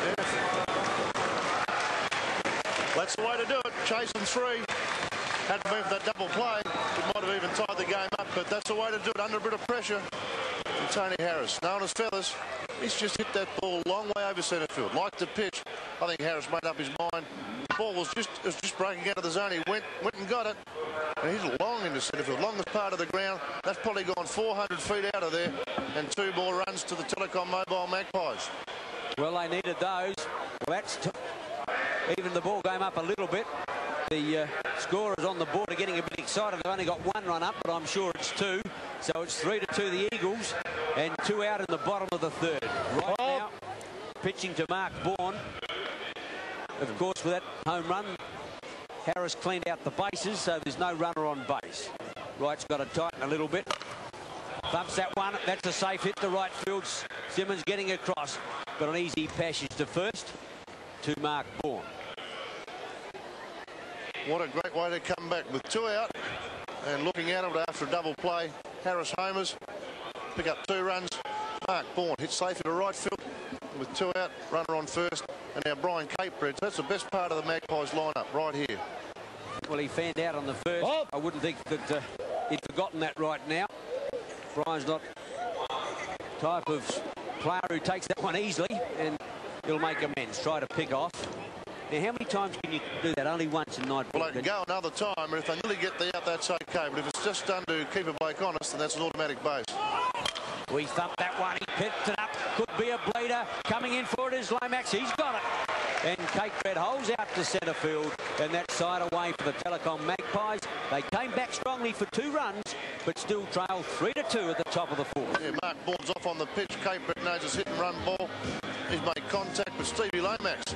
Yes. That's the way to do it. Chasing 3. Hadn't been for that double play, it might have even tied the game up, but that's the way to do it under a bit of pressure. And Tony Harris, known as Feathers, he's just hit that ball a long way over centre field. Like the pitch, I think Harris made up his mind. The ball was just breaking out of the zone. He went and got it, and he's long into centre field, longest part of the ground. That's probably gone 400 feet out of there, and 2 more runs to the Telecom Mobile Magpies. Well, they needed those. Well, that's even the ball game up a little bit. The scorers on the board are getting a bit excited. They've only got one run up, but I'm sure it's two. So it's 3-2 the Eagles, and 2 out in the bottom of the third. Right now, pitching to Mark Bourne. Of course, with that home run, Harris cleaned out the bases, so there's no runner on base. Wright's got to tighten a little bit. Thumps that one. That's a safe hit to right field. Simmons getting across, but an easy passage to first to Mark Bourne. What a great way to come back with 2 out and looking at it after a double play. Harris homers, pick up 2 runs. Mark Bourne hits safe to right field with 2 out, runner on first, and now Brian Capebridge. That's the best part of the Magpies lineup right here. Well, he fanned out on the first. I wouldn't think that he'd forgotten that right now. Brian's not the type of player who takes that one easily, and he'll make amends, try to pick off. Now, how many times can you do that? Only once in night. Well, they can go another time, and if they nearly get the out, that's okay. But if it's just done to keep a Blake honest, then that's an automatic base. We thumped that one. He picked it up. Could be a bleeder. Coming in for it is Lomax. He's got it. And Capebridge holds out to centre field, and that side away for the Telecom Magpies. They came back strongly for 2 runs, but still trail 3-2 at the top of the 4th. Yeah, Mark Bourne's off on the pitch. Capebridge knows his hit and run ball. He's made contact with Stevie Lomax.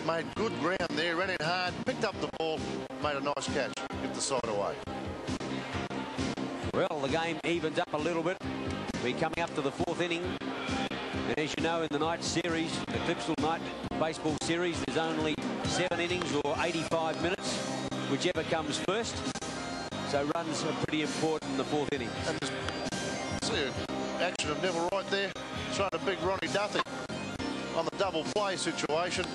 Made good ground there, ran in hard, picked up the ball, made a nice catch, get the side away. Well, the game evens up a little bit. We're coming up to the 4th inning. And as you know, in the night series, the Clipsal Night Baseball Series, there's only 7 innings or 85 minutes, whichever comes first. So runs are pretty important in the 4th inning. And see action of Neville right there, trying to big Ronnie Duthie on the double play situation.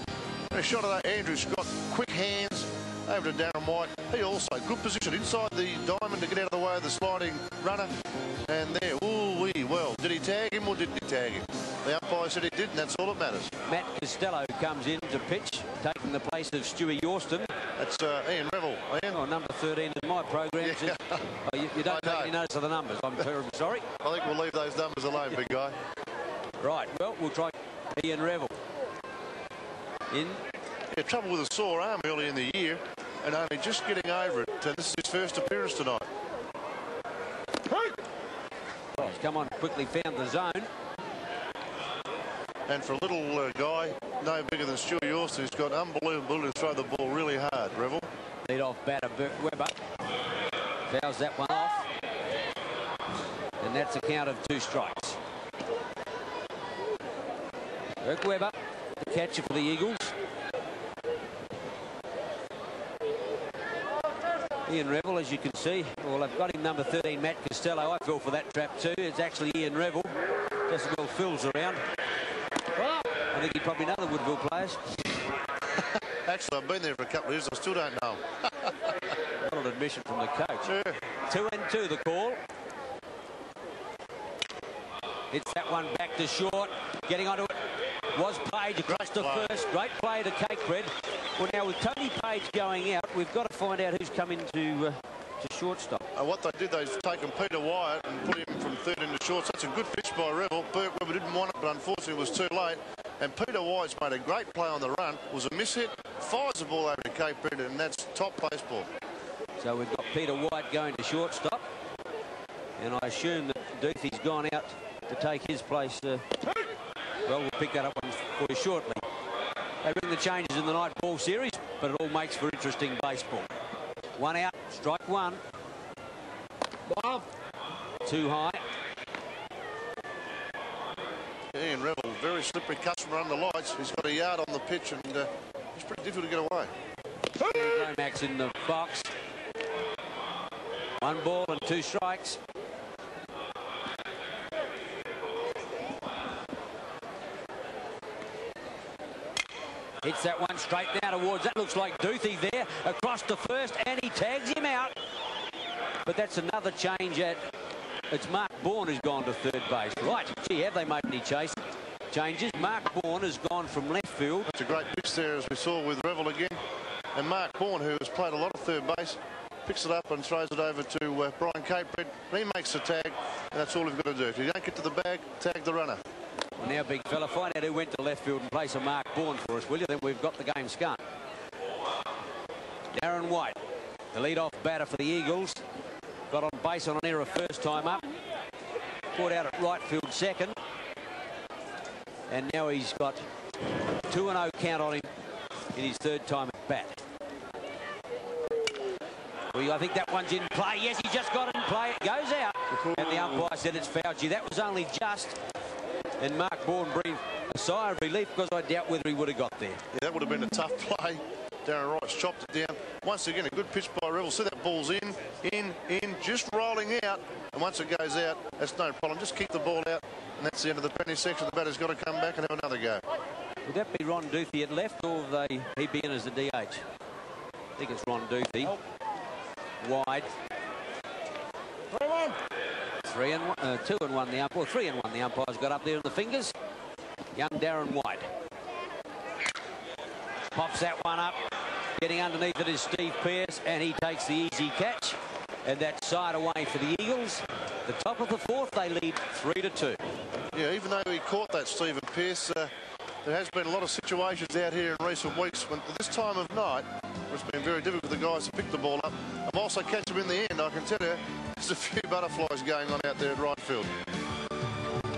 And a shot of that Andrew Scott, quick hands over to Darren White. He also good position inside the diamond to get out of the way of the sliding runner. And there, ooh-wee, well, did he tag him or didn't he tag him? The umpire said he did, and that's all that matters. Matt Costello comes in to pitch, taking the place of Stewie Yorston. That's Ian Revel. Ian. Oh, number 13 in my program. Yeah. Oh, you don't take any notice of the numbers. I'm terribly sorry. I think we'll leave those numbers alone, big guy. Right, well, we'll try Ian Revel. In. Yeah, trouble with a sore arm early in the year, and only just getting over it. And this is his first appearance tonight. Oh, he's come on, quickly found the zone. And for a little guy, no bigger than Stewie Yorston, he's got unbelievable ability to throw the ball really hard, Revel. Lead off batter Burke Webber. Fouls that one off. And that's a count of 2 strikes. Burke Webber, the catcher for the Eagles. Ian Revel, as you can see, well, I've got him number 13, Matt Costello. I fell for that trap too. It's actually Ian Revel. Just well fills around. I think he probably know the Woodville players. Actually, I've been there for a couple of years. I still don't know. What an admission from the coach. Sure. 2-2 the call. Hits that one back to short. Getting onto it was Page across the first. Great play to Capebridge. Well, now with Tony Page going out, we've got to find out who's come into to shortstop. What they did, they've taken Peter Wyatt and put him from third into short. So that's a good pitch by Revel. Burke Webber didn't want it, but unfortunately it was too late. And Peter Wyatt's made a great play on the run. It was a miss hit, fires the ball over to Capebridge, and that's top baseball. So we've got Peter White going to shortstop. And I assume that Duthie's gone out to take his place. Well, we'll pick that up for you shortly. They bring the changes in the night ball series, but it all makes for interesting baseball. 1 out, strike 1. Too high. Ian Revel, very slippery customer under lights. He's got a yard on the pitch, and it's pretty difficult to get away. Lomax in the box. 1 ball and 2 strikes. Hits that one straight now towards, that looks like Duthie there, across to first, and he tags him out. But that's another change it's Mark Bourne who's gone to third base. Right, gee, have they made any changes? Mark Bourne has gone from left field. That's a great pitch there, as we saw with Revel again. And Mark Bourne, who has played a lot of third base, picks it up and throws it over to Brian Capebridge. He makes the tag, and that's all you've got to do. If you don't get to the bag, tag the runner. Well, now, big fella, find out who went to left field in place of Mark Bourne for us, will you? Then we've got the game scun. Darren White The lead-off batter for the Eagles got on base on an error first time up. Caught out at right field second. And now he's got 2-0 count on him in his third time at bat. Well, I think that one's in play. Yes, he just got it in play. It goes out. And the umpire said it's foul. Gee, that was only just. And Mark Bourne breathed a sigh of relief because I doubt whether he would have got there. Yeah, that would have been a tough play. Darren Wright's chopped it down. Once again, a good pitch by Revel. See that ball's in, just rolling out. And once it goes out, that's no problem. Just keep the ball out. And that's the end of the penny section. The batter's got to come back and have another go. Would that be Ron Duthie at left, or would he be in as the DH? I think it's Ron Duthie. Oh. Wide. 3-1. 2-1 the umpire. 3-1 the umpire's got up there in the fingers. Young Darren White. Pops that one up. Getting underneath it is Steve Pearce, and he takes the easy catch. And that's side away for the Eagles. The top of the fourth, they lead 3-2. Yeah, even though he caught that, Stephen Pearce, there has been a lot of situations out here in recent weeks when this time of night it's been very difficult for the guys to pick the ball up. And also catch them in the end. I can tell you, there's a few butterflies going on out there at right field.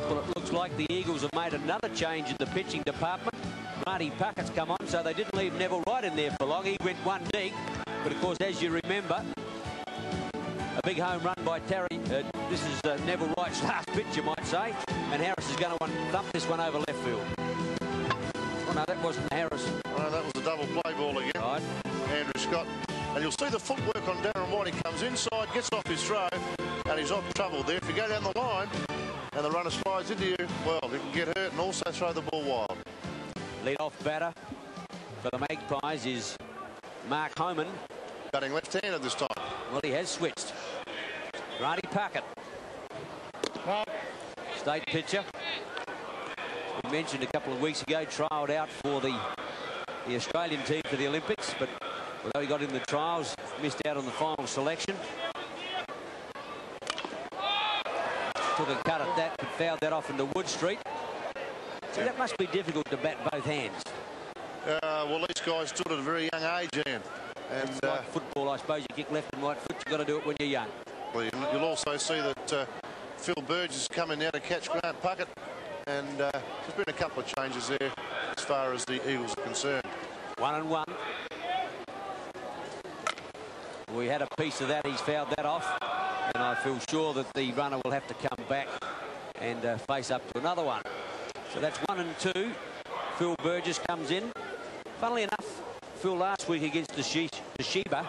Well, it looks like the Eagles have made another change in the pitching department. Marty Puckett's come on, so they didn't leave Neville Wright in there for long. He went one deep. But, of course, as you remember, a big home run by Terry. This is Neville Wright's last pitch, you might say. And Harris is going to thump this one over left field. Oh, no, that wasn't Harris. Oh, that was a double play ball again. Right. Andrew Scott. And you'll see the footwork on Darren White. He comes inside, gets off his throw, and he's not troubled there. If you go down the line and the runner slides into you, well, you can get hurt and also throw the ball wild. Lead-off batter for the Magpies is Mark Homan. Batting left-handed this time. Well, he has switched. Grady Puckett. State pitcher. We mentioned a couple of weeks ago, trialled out for the Australian team for the Olympics, but although he got in the trials, missed out on the final selection. Took a cut at that, but fouled that off into Wood Street. So that must be difficult to bat both hands. Well, these guys stood at a very young age, Ian. And like football, I suppose you kick left and right foot. You've got to do it when you're young. Well, you'll also see that Phil Burgess is coming now to catch Grant Puckett. And there's been a couple of changes there as far as the Eagles are concerned. 1-1. We had a piece of that. He's fouled that off. And I feel sure that the runner will have to come back and face up to another one. So that's 1-2. Phil Burgess comes in. Funnily enough, Phil last week against the Toshiba,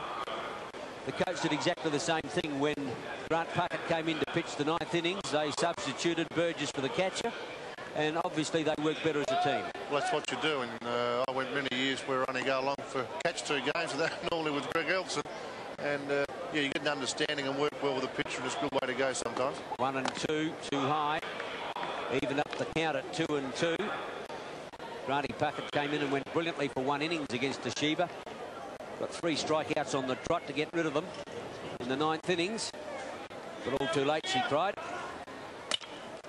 the coach did exactly the same thing when Grant Puckett came in to pitch the ninth innings. They substituted Burgess for the catcher, and obviously they work better as a team. Well, that's what you do, and I went many years where I only go along for catch two games, and that normally with Greg Elson. And yeah, you get an understanding and work well with the pitcher, and it's a good way to go sometimes. 1-2, too high. Even up the count at 2-2. Grady Puckett came in and went brilliantly for one innings against Toshiba. Got 3 strikeouts on the trot to get rid of them in the ninth innings. But all too late, she cried.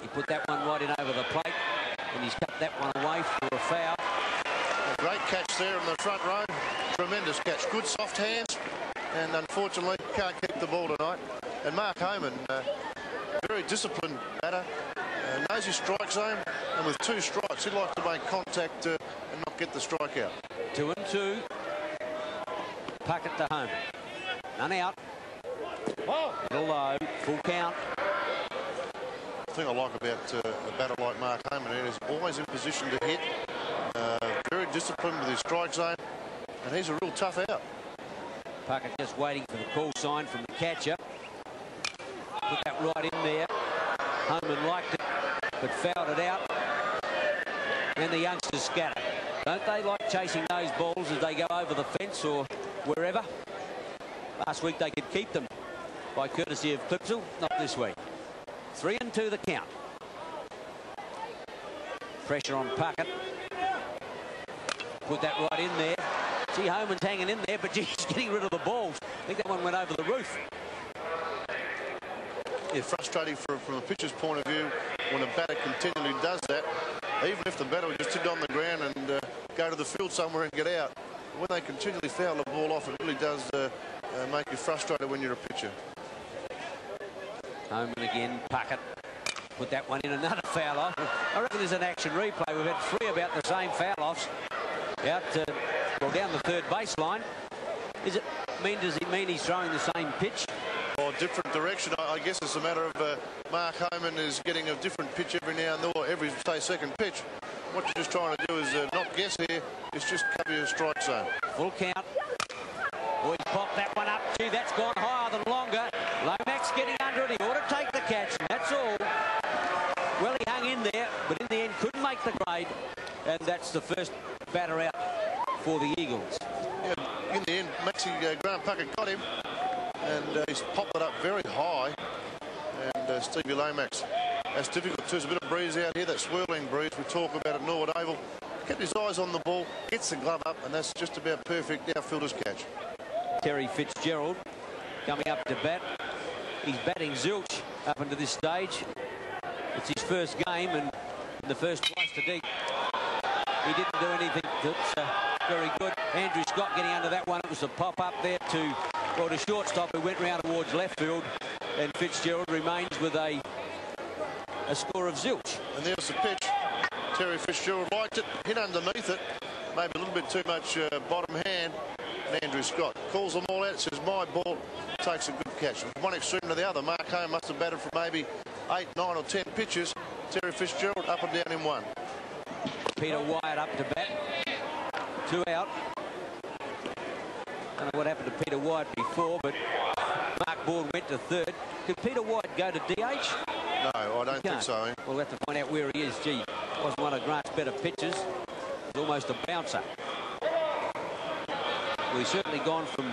He put that one right in over the plate, and he's cut that one away for a foul. A great catch there in the front row. Tremendous catch. Good soft hands, and unfortunately can't keep the ball tonight. And Mark Homan, very disciplined batter, knows his strike zone, and with 2 strikes, he'd like to make contact and not get the strikeout. 2-2. Puckett to home. None out. Middle low. Full count. The thing I like about a batter like Mark Homan is always in position to hit. Very disciplined with his strike zone, and he's a real tough out. Puckett just waiting for the call sign from the catcher. Put that right in there. Homan liked it, but fouled it out. And the youngsters scatter. Don't they like chasing those balls as they go over the fence or wherever? Last week they could keep them by courtesy of Clipsal. Not this week. 3-2 the count. Pressure on Puckett. Put that right in there. See, Homan's hanging in there, but he's getting rid of the balls. I think that one went over the roof. Yeah, frustrating from a pitcher's point of view when a batter continually does that. Even if the batter would just sit on the ground and go to the field somewhere and get out. When they continually foul the ball off, it really does make you frustrated when you're a pitcher. Home and again, Puckett. Put that one in, another foul off. I reckon there's an action replay. We've had 3 about the same foul offs. Out, well, down the third baseline. Does it mean he's throwing the same pitch? Or different direction. I guess it's a matter of Mark Homan is getting a different pitch every now and then, or every, say, second pitch. What you're just trying to do is not guess here. It's just cover your strike zone. Full count. Boy, popped that one up. Gee, that's gone higher than longer. Lomax getting under it. He ought to take the catch, and that's all. Well, he hung in there, but in the end couldn't make the grade. And that's the first batter out for the Eagles. Yeah, in the end, Grant Puckett got him, and he's popped it up very high. And Stevie Lomax, that's difficult too. There's a bit of breeze out here, that swirling breeze we talk about at Norwood Oval. Kept his eyes on the ball, gets the glove up, and that's just about perfect outfielder's catch. Terry Fitzgerald coming up to bat. He's batting zilch up into this stage. It's his first game, and in the first twice to deep, he didn't do anything that's very good. Andrew Scott getting under that one. It was a pop up there to, well, the shortstop who went round towards left field, and Fitzgerald remains with a score of zilch. And there's the pitch. Terry Fitzgerald liked it, hit underneath it, maybe a little bit too much bottom hand. And Andrew Scott calls them all out, says my ball, takes a good catch. From one extreme to the other, Mark Home must have batted for maybe 8, 9 or 10 pitches. Terry Fitzgerald up and down in one. Peter Wyatt up to bat. 2 out. I don't know what happened to Peter Wyatt before, but Mark Bourne went to third. Could Peter Wyatt go to DH? No, I don't think so. Eh? We'll have to find out where he is. Gee, wasn't one of Grant's better pitches. He's almost a bouncer. Well, he's certainly gone from...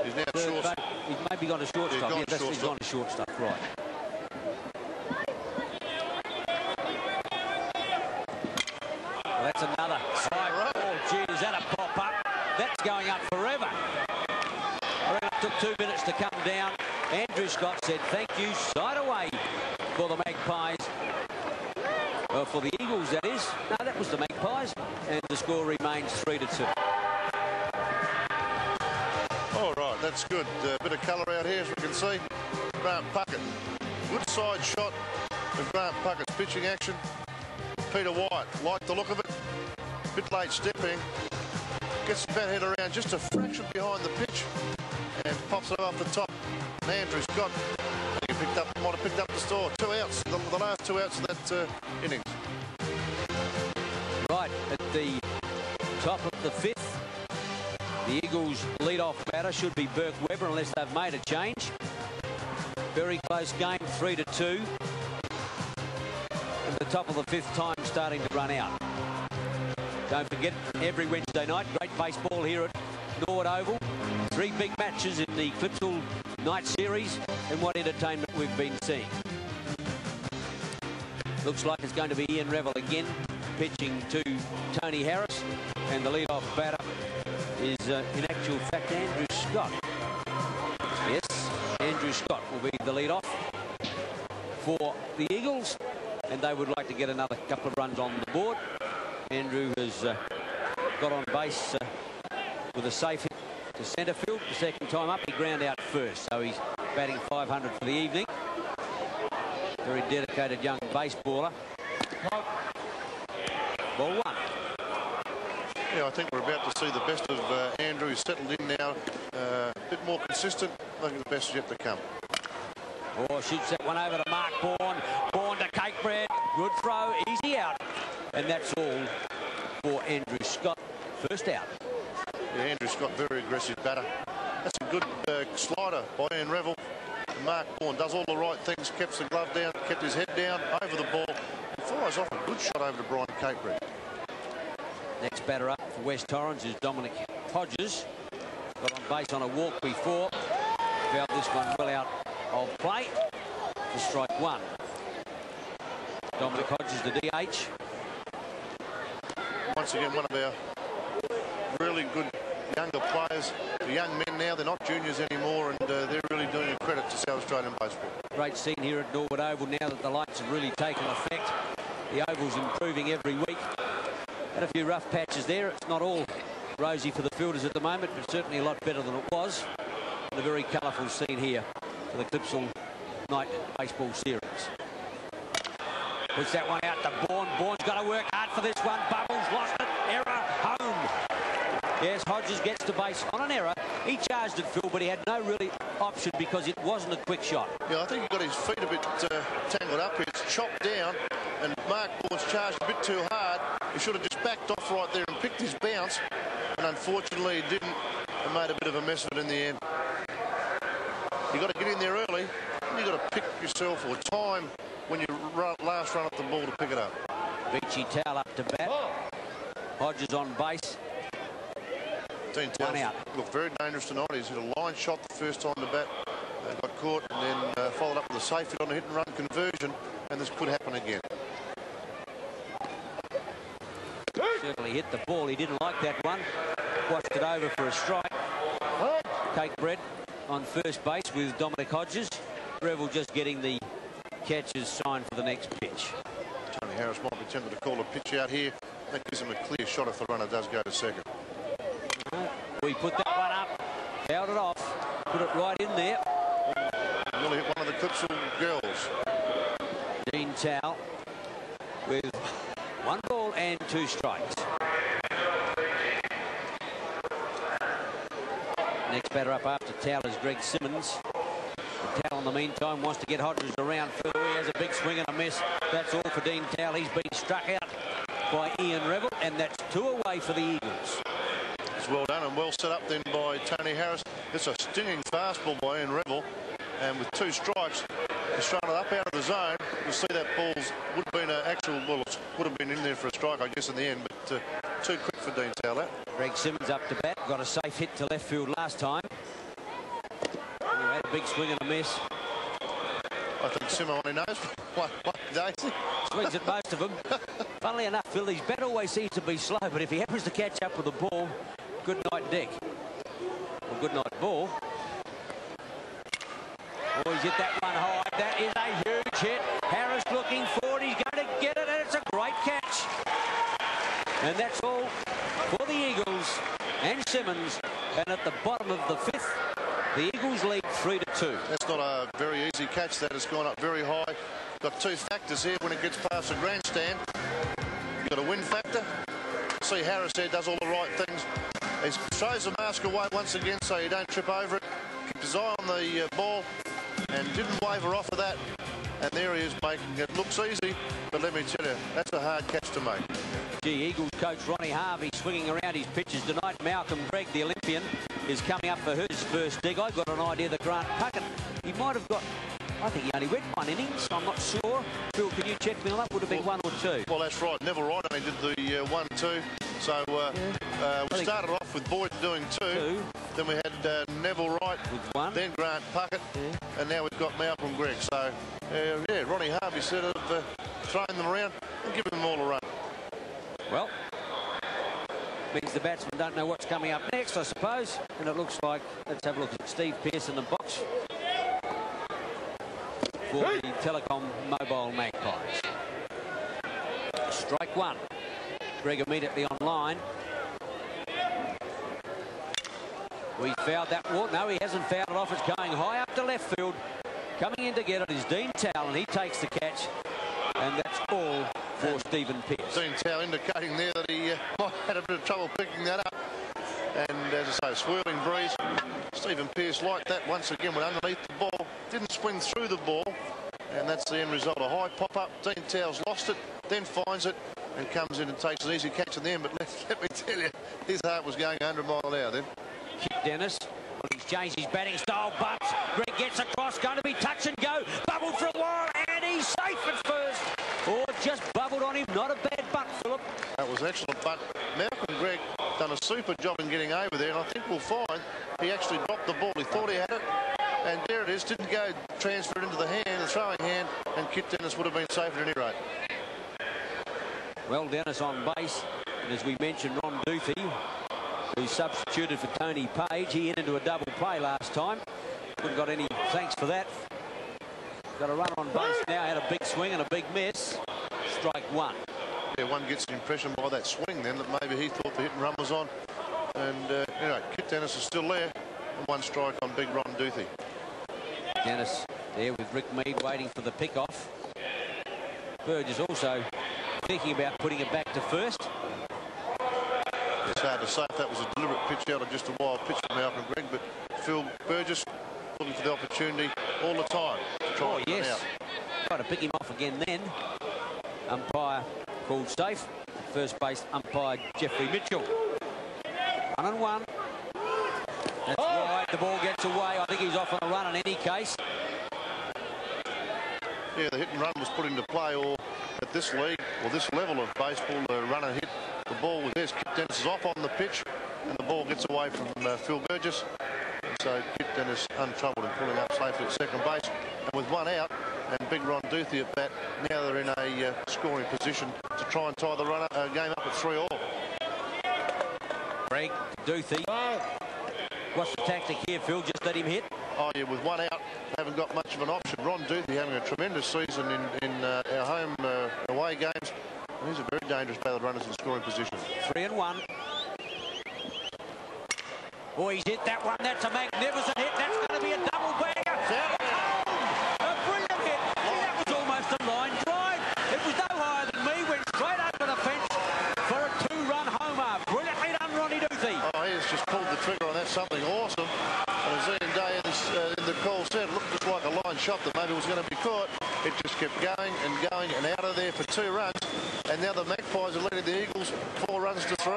He's now short. He's maybe gone to shortstop. Yeah, he's gone to shortstop, right. Well, that's another high ball. Gee, is that a pop-up? That's going up forever. I reckon it took 2 minutes to come down. Andrew Scott said, thank you, side away for the Magpies. Well, for the Eagles, that is. No, that was the Magpies. And the score remains 3-2. All right, that's good. A bit of colour out here, as we can see. Grant Puckett. Good side shot of Grant Puckett's pitching action. Peter Wyatt liked the look of it. Bit late stepping. Gets the bat head around just a fraction behind the pitch and pops it off the top. And Andrew Scott, he might have picked up the score. 2 outs, the last 2 outs of that innings. Right at the top of the 5th, the Eagles' lead-off batter should be Burke Webber unless they've made a change. Very close game, 3-2. And the top of the 5th, time starting to run out. Don't forget, every Wednesday night, great baseball here at Norwood Oval. 3 big matches in the Clipsal Night Series, and what entertainment we've been seeing. Looks like it's going to be Ian Revel again, pitching to Tony Harris, and the lead-off batter is, in actual fact, Andrew Scott. Yes, Andrew Scott will be the lead-off for the Eagles, and they would like to get another couple of runs on the board. Andrew has got on base with a safe hit to centre field. The second time up, he ground out first, so he's batting 500 for the evening. Very dedicated young baseballer. Ball 1. Yeah, I think we're about to see the best of Andrew. He's settled in now, a bit more consistent. I think the best is yet to come. Oh, shoots that one over to Mark Bourne. Bourne to Cakebread. Good throw, easy out. And that's all for Andrew Scott. First out. Yeah, Andrew Scott, very aggressive batter. That's a good slider by Ian Revel. And Mark Bourne does all the right things, kept the glove down, kept his head down, over the ball. He fires off a good shot over to Brian Cakebread. Next batter up for West Torrens is Dominic Hodges. Got on base on a walk before. Fouled this one well out of play for strike 1. Dominic Hodges, the DH. Once again, one of our really good younger players. The young men now, they're not juniors anymore, and they're really doing a credit to South Australian baseball. Great scene here at Norwood Oval now that the lights have really taken effect. The oval's improving every week. Had a few rough patches there. It's not all rosy for the fielders at the moment, but certainly a lot better than it was. And a very colourful scene here for the Clipsal Night Baseball Series. Puts that one out to Bourne. Bourne's got to work hard for this one. Bubbles lost it. Error. Home. Yes, Hodges gets to base on an error. He charged it, Phil, but he had no really option because it wasn't a quick shot. Yeah, I think he got his feet a bit tangled up. It's chopped down, and Mark Bourne's charged a bit too hard. He should have just backed off right there and picked his bounce, and unfortunately he didn't, and made a bit of a mess of it in the end. You've got to get in there early. You've got to pick yourself or time when you last run up the ball to pick it up. Beachy Towel up to bat. Hodges on base. Dean Towell looked very dangerous tonight. He's hit a line shot the first time to bat. Got caught and then followed up with a safe hit on a hit and run conversion, and this could happen again. Certainly hit the ball. He didn't like that one. Watched it over for a strike. Cake bread on first base with Dominic Hodges. Revel just getting the catcher's sign for the next pitch. Tony Harris might be tempted to call a pitch out here. That gives him a clear shot if the runner does go to second. We put that one up, fouled it off, put it right in there. Nearly hit one of the Clipsal girls. Dean Towell with 1 ball and 2 strikes. Next batter up after Towell is Greg Simmons. Towell, in the meantime, wants to get Hodges around further. He has a big swing and a miss. That's all for Dean Towell. He's been struck out by Ian Revel, and that's 2 away for the Eagles. It's well done and well set up then by Tony Harris. It's a stinging fastball by Ian Revel, and with 2 strikes, he's thrown it up out of the zone. You'll see that ball's would have been an actual, well, it would have been in there for a strike, I guess, in the end, but too quick for Dean Towell. Greg Simmons up to bat, got a safe hit to left field last time. He had a big swing and a miss. I think Simo only knows what Daisy swings at most of them. Funnily enough, Phil, his bat always seems to be slow, but if he happens to catch up with the ball, good night, Dick. Well, good night, ball. Oh, he's hit that one high. That is a huge hit. Harris looking forward. He's going to get it, and it's a great catch. And that's all for the Eagles and Simmons. And at the bottom of the 5th, the Eagles lead 3-2. That's not a very easy catch. That has gone up very high. Got 2 factors here when it gets past the grandstand. You've got a win factor. See, Harris there does all the right things. He throws the mask away once again so you don't trip over it. Keeps his eye on the ball and didn't waver off of that. And there he is making it. Looks easy, but let me tell you, that's a hard catch to make. Gee, Eagles coach Ronnie Harvey swinging around his pitches tonight. Malcolm Gregg, the Olympian, is coming up for his first dig. I've got an idea that Grant Puckett, he might have got, I think he only went 1 innings. I'm not sure. Phil, can you check me on that? Would have been 1 or 2. Well, that's right. Neville Wright only did the 1-2. So we started off with Boyd doing 2. Then we had Neville Wright with 1. Then Grant Puckett. And now we've got Malcolm Gregg. So, yeah, Ronnie Harvey said of throwing them around and giving them all a run. Well, means the batsmen don't know what's coming up next, I suppose. And it looks like, let's have a look at Steve Pearce in the box for the Telecom Mobile Magpies. Strike 1. Greg immediately online. We fouled that one. No, he hasn't fouled it off. It's going high up to left field. Coming in to get it is Dean Towell, and he takes the catch. And that's all for Stephen Pearce. Dean Towell indicating there that he might have had a bit of trouble picking that up. And as I say, swirling breeze. Stephen Pearce liked that once again, went underneath the ball, didn't swing through the ball, and that's the end result. A high pop-up. Dean Towell's lost it, then finds it, and comes in and takes an easy catch in the end. But let me tell you, his heart was going 100 mile an hour then. Kick Dennis. Well, he's changed his batting style. Bumps. Greg gets across. Going to be touch and go. Bubbled for a while, and he's safe at first. Oh, just bubbled on him. Not a bad butt, Philip. That was excellent, but Malcolm Gregg done a super job in getting over there, and I think we'll find he actually dropped the ball. He thought he had it, and there it is. Didn't go transfer it into the hand, the throwing hand, and Kit Dennis would have been safe at any rate. Well, Dennis on base, and as we mentioned, Ron Doofy, who substituted for Tony Page. He hit into a double play last time. Wouldn't got any thanks for that. Got a run on base now. Had a big swing and a big miss. Strike 1. Yeah, one gets an impression by that swing then that maybe he thought the hit and run was on. And Kit Dennis is still there. And 1 strike on big Ron Duthie. Dennis there with Rick Mead waiting for the pick-off. Burgess also thinking about putting it back to first. It's hard to say if that was a deliberate pitch out or just a wild pitch from Malcolm Gregg, but Phil Burgess looking for the opportunity all the time to try and run out. Try to pick him off again then. Umpire called safe. First base umpire Jeffrey Mitchell. 1-1. That's right. The ball gets away. I think he's off on a run in any case. Yeah, the hit and run was put into play, or at this league or this level of baseball, the runner hit the ball with this. Kit Dennis is off on the pitch, and the ball gets away from Phil Burgess. And so Kit Dennis untroubled and pulling up safely at second base. And with 1 out and big Ron Duthie at bat, now they're in a scoring position to try and tie the runner game up at 3-all. Greg Duthie. What's the tactic here, Phil? Just let him hit? Oh, yeah, with 1 out, they haven't got much of an option. Ron Duthie having a tremendous season in our home away games. And he's a very dangerous batter of runners in scoring position. 3-1. Oh, he's hit that one. That's a magnificent hit. That's going to be a double bagger. A brilliant hit. That was almost a line drive. It was no higher than me. Went straight over the fence for a 2-run homer. Brilliantly done, Ronnie Duthie. Oh, he has just pulled the trigger on that. Something awesome. And as Ian Day in the call said, it looked just like a line shot that maybe was going to be caught. It just kept going and out of there for 2 runs. And now the Magpies are leading the Eagles 4 runs to 3.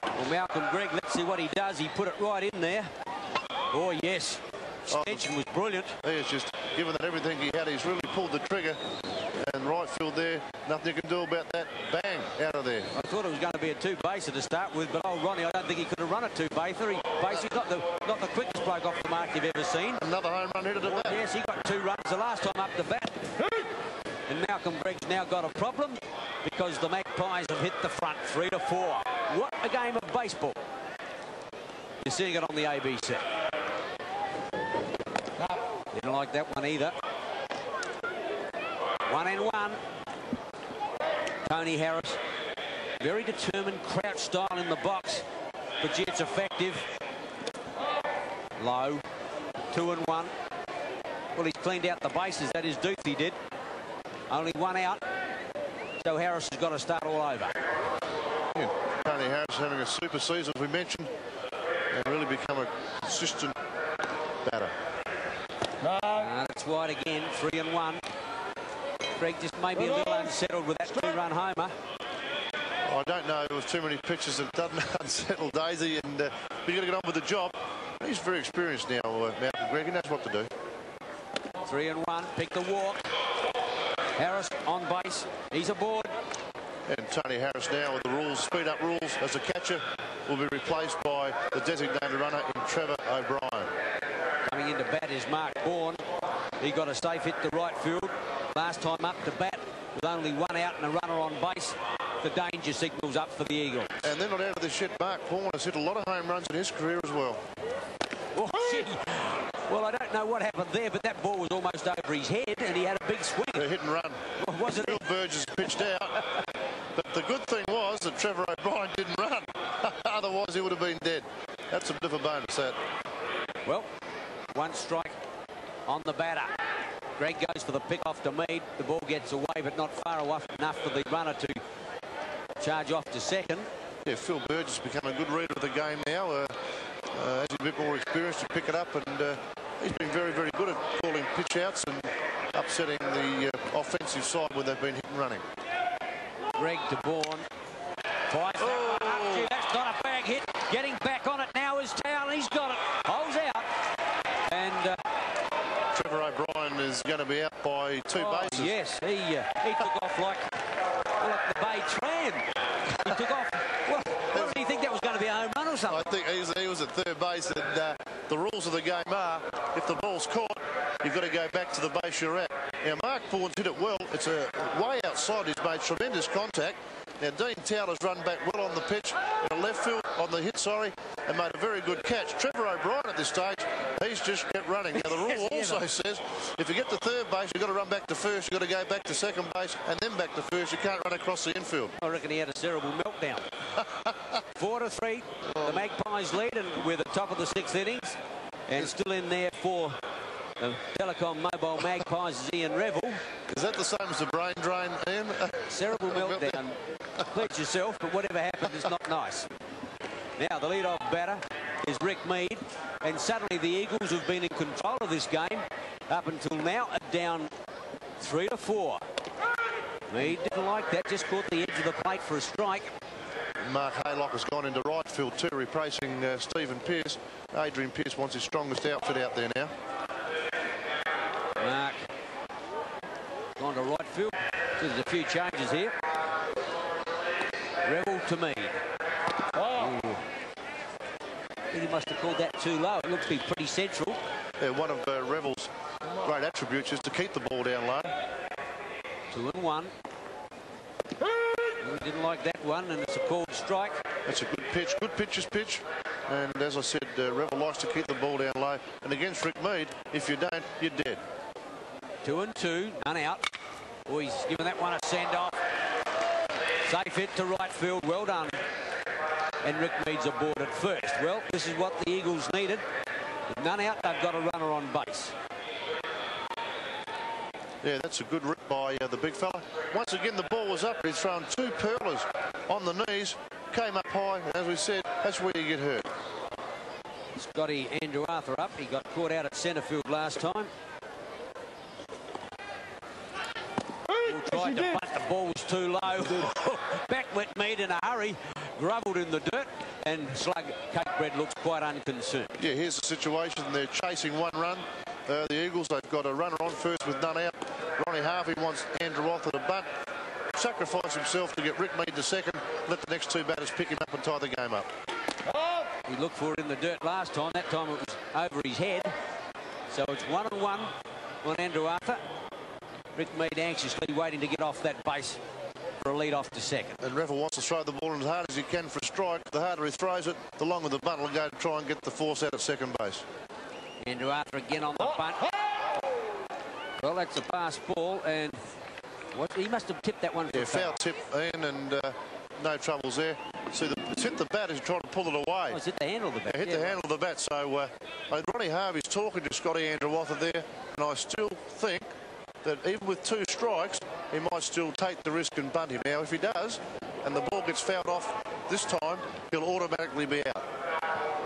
Well, Malcolm Gregg, let's see what he does. He put it right in there. Oh, yes. Extension was brilliant. He has just given it everything he had. He's really pulled the trigger. And right field there, nothing you can do about that. Bang, out of there. I thought it was going to be a 2-baser to start with, but old Ronnie, I don't think he could have run a 2-baser. He basically not the quickest bloke off the mark you've ever seen. Another home run hit at the bat. Yes, he got 2 runs the last time up the bat. And Malcolm Gregg's now got a problem because the Magpies have hit the front 3-4. What a game of baseball. You're seeing it on the ABC. Didn't like that one either. 1-1. Tony Harris, very determined, crouch style in the box, but gee, it's effective. Low. 2-1. Well, he's cleaned out the bases, that is Duthie did. Only 1 out, so Harris has got to start all over. Yeah. Tony Harris having a super season, as we mentioned, and really become a consistent batter. That's wide again, 3-1. Greg just maybe a little unsettled with that 2-run homer. I don't know, there was too many pitches that doesn't unsettle Daisy, and you've got to get on with the job. He's very experienced now, Malcolm Gregg. He knows what to do. 3-1, pick the walk. Harris on base, he's aboard. And Tony Harris now with the rules, speed up rules as a catcher, will be replaced by the designated runner in Trevor O'Brien. Coming into bat is Mark Bourne. He got a safe hit to right field. Last time up to bat with only 1 out and a runner on base. The danger signal's up for the Eagles. And they're not out of this yet. Mark Bourne has hit a lot of home runs in his career as well. Oh, gee. Well, I don't know what happened there, but that ball was almost over his head and he had a big swing. A hit and run. Well, wasn't Phil it? Burgess pitched out. But the good thing was that Trevor O'Brien didn't run. Otherwise, he would have been dead. That's a bit of a bonus, that. Well, 1 strike on the batter. Greg goes for the pick off to Mead. The ball gets away, but not far enough for the runner to charge off to second. Yeah, Phil Burgess has become a good reader of the game now. As he's a bit more experienced to pick it up, and he's been very, very good at calling pitch outs and upsetting the offensive side when they've been hit and running. Greg to Bourne. Fires that one up. Gee, that's not a bag hit. Getting back on it now is Town. He's got it. Holds out. And Trevor O'Brien is going to be out by 2 bases. Yes, he took off like the Bay Tram. He took off. What do you think, that was going to be a home run or something? I think he was at 3rd base, and the rules of the game are, if the ball's caught, you've got to go back to the base you're at. Now, Mark Bourne's hit it well. It's way outside. He's made tremendous contact. Now, Dean Towler's run back well on the pitch, in the left field, on the hit, and made a very good catch. Trevor O'Brien at this stage, he's just kept running. Now, the rule also says, if you get to 3rd base, you've got to run back to first, you've got to go back to 2nd base, and then back to first. You can't run across the infield. I reckon he had a cerebral meltdown. 4-3. The Magpies lead, and we're the top of the 6th innings. And still in there for the Telecom Mobile Magpies is Ian Revel. Is that the same as the brain drain, Ian? Cerebral meltdown. Please yourself, but whatever happened is not nice. Now the lead-off batter is Rick Mead, and suddenly the Eagles have been in control of this game up until now, are down 3-4. Mead didn't like that, just caught the edge of the plate for a strike. Mark Haylock has gone into right field too, replacing Stephen Pearce. Adrian Pearce wants his strongest outfit out there now. Mark gone to right field. So there's a few changes here. Revel to Mead. Oh. I think he must have called that too low. It looks to be pretty central. Yeah, one of Revel's great attributes is to keep the ball down low. 2-1. He didn't like that one, and it's a called strike. That's a good pitch. Good pitcher's pitch. And as I said, Revel likes to keep the ball down low. And against Rick Mead, if you don't, you're dead. 2-2, none out. Oh, he's given that one a send-off. Safe hit to right field. Well done. And Rick Mead's aboard at first. Well, this is what the Eagles needed. With none out, they've got a runner on base. Yeah, that's a good rip by the big fella. Once again, the ball was up. He's thrown 2 pearlers on the knees. Came up high. And as we said, that's where you get hurt. Scotty Andrew Arthur up. He got caught out at centre field last time. Tried to punt. The ball was too low. Back went Mead in a hurry. Grovelled in the dirt. And Slug Cakebread looks quite unconcerned. Yeah, here's the situation. They're chasing 1 run. The Eagles, they've got a runner on first with none out. Ronnie Harvey wants Andrew Arthur to bunt. Sacrifice himself to get Rick Mead to second. Let the next 2 batters pick him up and tie the game up. He looked for it in the dirt last time. That time it was over his head. So it's 1-1 on Andrew Arthur. Rick Mead anxiously waiting to get off that base for a lead off to second. And Revel wants to throw the ball in as hard as he can for a strike. The harder he throws it, the longer the bunt will go to try and get the force out at second base. Andrew Arthur again on the bunt. Well, that's a fast ball, and he must have tipped that one for foul tip, Ian, and no troubles there. See, it's hit the bat as he's trying to pull it away. Oh, it's hit the handle of the bat. Yeah, hit the handle of the bat. So Ronnie Harvey's talking to Scotty Andrew Arthur there, and I still think that even with 2 strikes, he might still take the risk and bunt him. Now, if he does, and the ball gets fouled off this time, he'll automatically be out.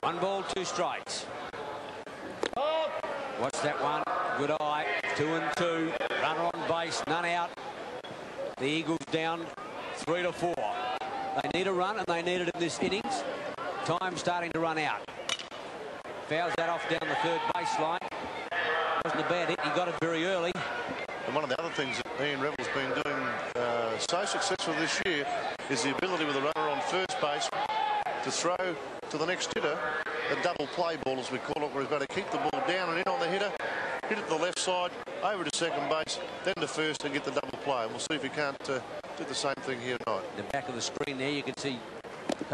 1 ball, 2 strikes. Watch that one. Good eye. 2-2. Runner on base. None out. The Eagles down 3-4. They need a run, and they need it in this innings. Time starting to run out. Fouls that off down the third baseline. Wasn't a bad hit. He got it very early. And one of the other things that Ian Revel's been doing so successful this year is the ability with a runner on first base to throw to the next hitter a double play ball, as we call it, where he's going to keep the ball down and in on the hitter, hit it to the left side, over to second base, then to first and get the double play. And we'll see if he can't do the same thing here tonight. In the back of the screen there, you can see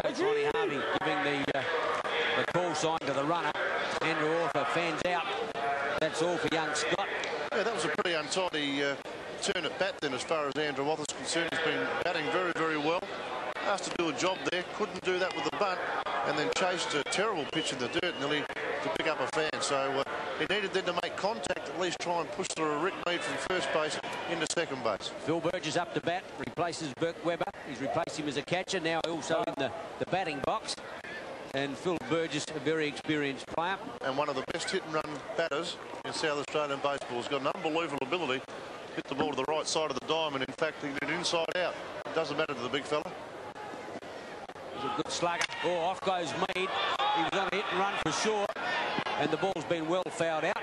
Coach Ronnie Harvey giving the call sign to the runner. Andrew Arthur fans out. That's all for young Scott. Yeah, that was a pretty untidy turn at bat then as far as Andrew Arthur's concerned. He's been batting very, very well. Asked to do a job there, couldn't do that with the bunt, and then chased a terrible pitch in the dirt nearly to pick up a fan. So he needed then to make contact, at least try and push through a Rick Mead from first base into second base. Phil Burgess up to bat, replaces Burke Webber. He's replaced him as a catcher, now also in the batting box. And Phil Burgess, a very experienced player. And one of the best hit-and-run batters in South Australian baseball. He's got an unbelievable ability to hit the ball to the right side of the diamond. In fact, he did it inside out. It doesn't matter to the big fella. He's a good slugger. Oh, off goes Mead. He was on a hit and run for sure. And the ball's been well fouled out.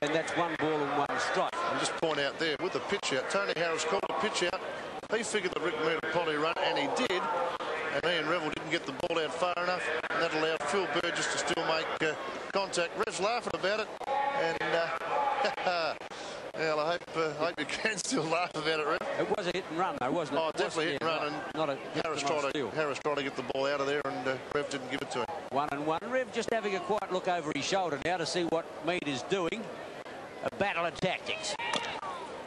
And that's 1 ball and 1 strike. I'll just point out there, with the pitch out, Tony Harris called a pitch out. He figured that Rick Mead would probably run, and he did. And Ian Revel didn't get the ball out far enough. And that allowed Phil Burgess to still make contact. Rev's laughing about it. And, well, I hope you can still laugh about it, Rev. It was a hit and run, though, wasn't it? Oh, definitely hit and run. And not a Harris tried to get the ball out of there, and Rev didn't give it to him. 1-1. Rev just having a quiet look over his shoulder now to see what Mead is doing. A battle of tactics.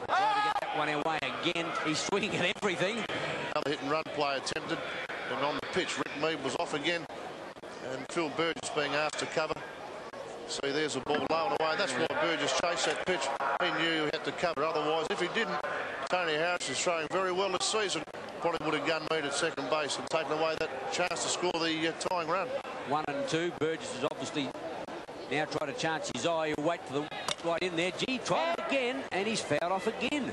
Trying to get that one away again. He's swinging at everything. Another hit and run play attempted. And on the pitch, Rick Mead was off again, and Phil Burgess being asked to cover. See, there's a ball low and away. That's why Burgess chased that pitch. He knew he had to cover. Otherwise, if he didn't, Tony Harris is throwing very well this season. Probably would have gunned Mead at second base and taken away that chance to score the tying run. 1 and 2. Burgess is obviously now trying to chance his eye. He'll wait for the right in there. Gee, tried it again, and he's fouled off again.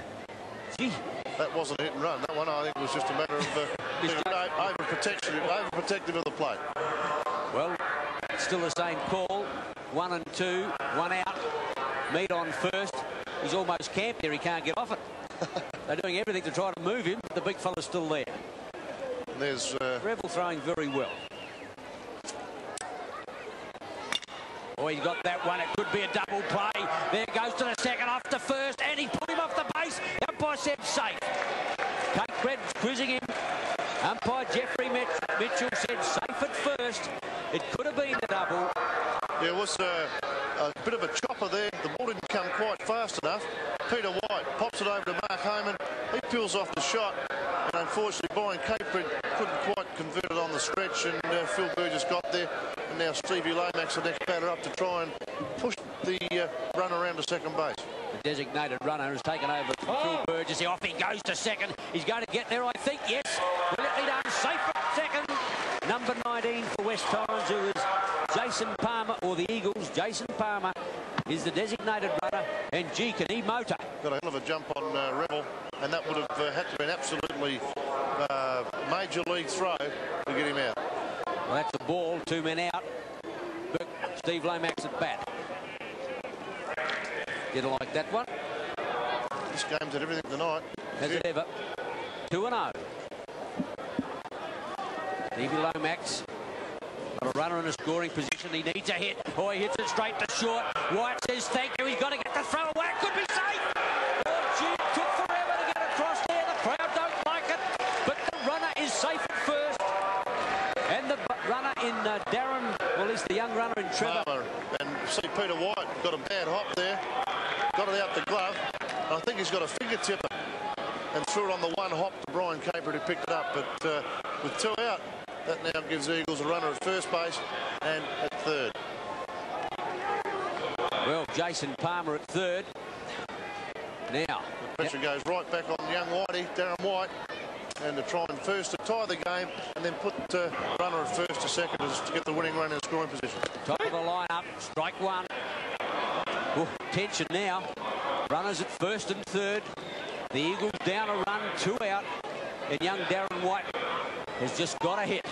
Gee. That wasn't a hit and run. That one, I think, was just a matter of overprotective of the plate. Well, still the same call. 1 and 2. 1 out. Mead on first. He's almost camped there. He can't get off it. They're doing everything to try to move him, but the big fella's still there. And there's Revel throwing very well. Oh, he got that one. It could be a double play. There goes to the second, off to first, and he put him off the base. Umpire said safe. Kate Cred's quizzing him. Umpire Jeffrey Mitchell said safe at first. It could have been a double. There was a bit of a chopper there. The ball didn't come quite fast enough. Peter White pops it over to Mark Homan. He peels off the shot. And unfortunately, Brian Caprid couldn't quite convert it on the stretch. And Phil Burgess got there. And now Stevie Lomax, the next batter, up to try and push the run around to second base. The designated runner has taken over from Phil Burgess. Off he goes to second. He's going to get there, I think. Yes. Brilliantly done. Safe at second. Number 19 for West Torrens, who is Jason Palmer, or the Eagles. Jason Palmer is the designated runner, and gee, can he motor. Got a hell of a jump on Revel, and that would have had to be an absolutely major league throw to get him out. Well, that's the ball, 2 men out. But Steve Lomax at bat. Didn't like that one. This game's at everything tonight. Has it ever? 2-0. Stevie Lomax. Got a runner in a scoring position. He needs a hit. Oh, he hits it straight to short. White says thank you. He's got to get the throw away. It could be safe. Oh, gee, it took forever to get across there. The crowd don't like it. But the runner is safe at first. And the runner in Darren, well, he's the young runner in Trevor. Palmer, and see Peter White got a bad hop there. Got it out the glove. And I think he's got a fingertip and threw it on the one hop to Brian Capert, who picked it up. But with 2 out, that now gives the Eagles a runner at first base and at third. Well, Jason Palmer at third. Now. The pressure goes right back on young Whitey, Darren White, and to try and first to tie the game and then put runner at first to second to get the winning run in scoring position. Top of the lineup, strike one. Oh, tension now. Runners at first and third. The Eagles down a run, 2 out. And young Darren White has just got a hit.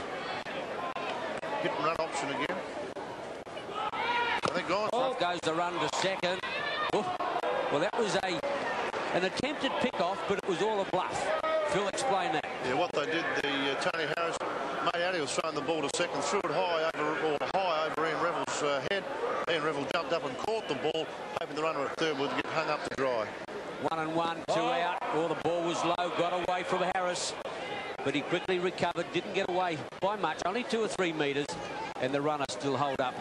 Hit and run option again. I think Off goes the run to second. Oh, well, that was an attempted pick-off, but it was all a bluff. Phil, explain that. Yeah, what they did, Tony Harris, May Addy was throwing the ball to second, threw it high over Ian Revel's head. Ian Revel jumped up and caught the ball, hoping the runner at third would get hung up to dry. 1 and 1, 2 out. Oh, the ball was low, got away from Harris. But he quickly recovered, didn't get away by much, only 2 or 3 metres, and the runner still hold up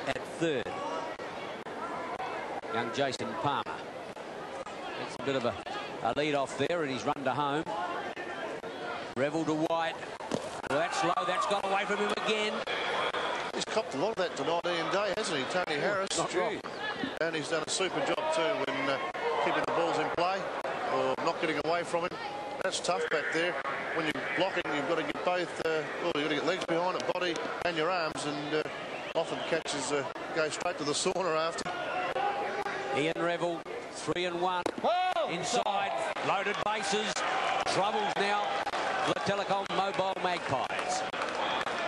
at third. Young Jason Palmer. It's a bit of a lead off there, and he's run to home. Revel to White. Well, that's low, that's got away from him again. He's copped a lot of that tonight, Ian Day, hasn't he? Tony Harris. Not wrong. And he's done a super job too in keeping the balls in play or not getting away from him. That's tough back there. When you're blocking, you've got to get both, you've got to get legs behind it, body and your arms, and often catches go straight to the sauna after. Ian Revel, 3 and 1. Inside, loaded bases. Troubles now for the Telecom Mobile Magpies.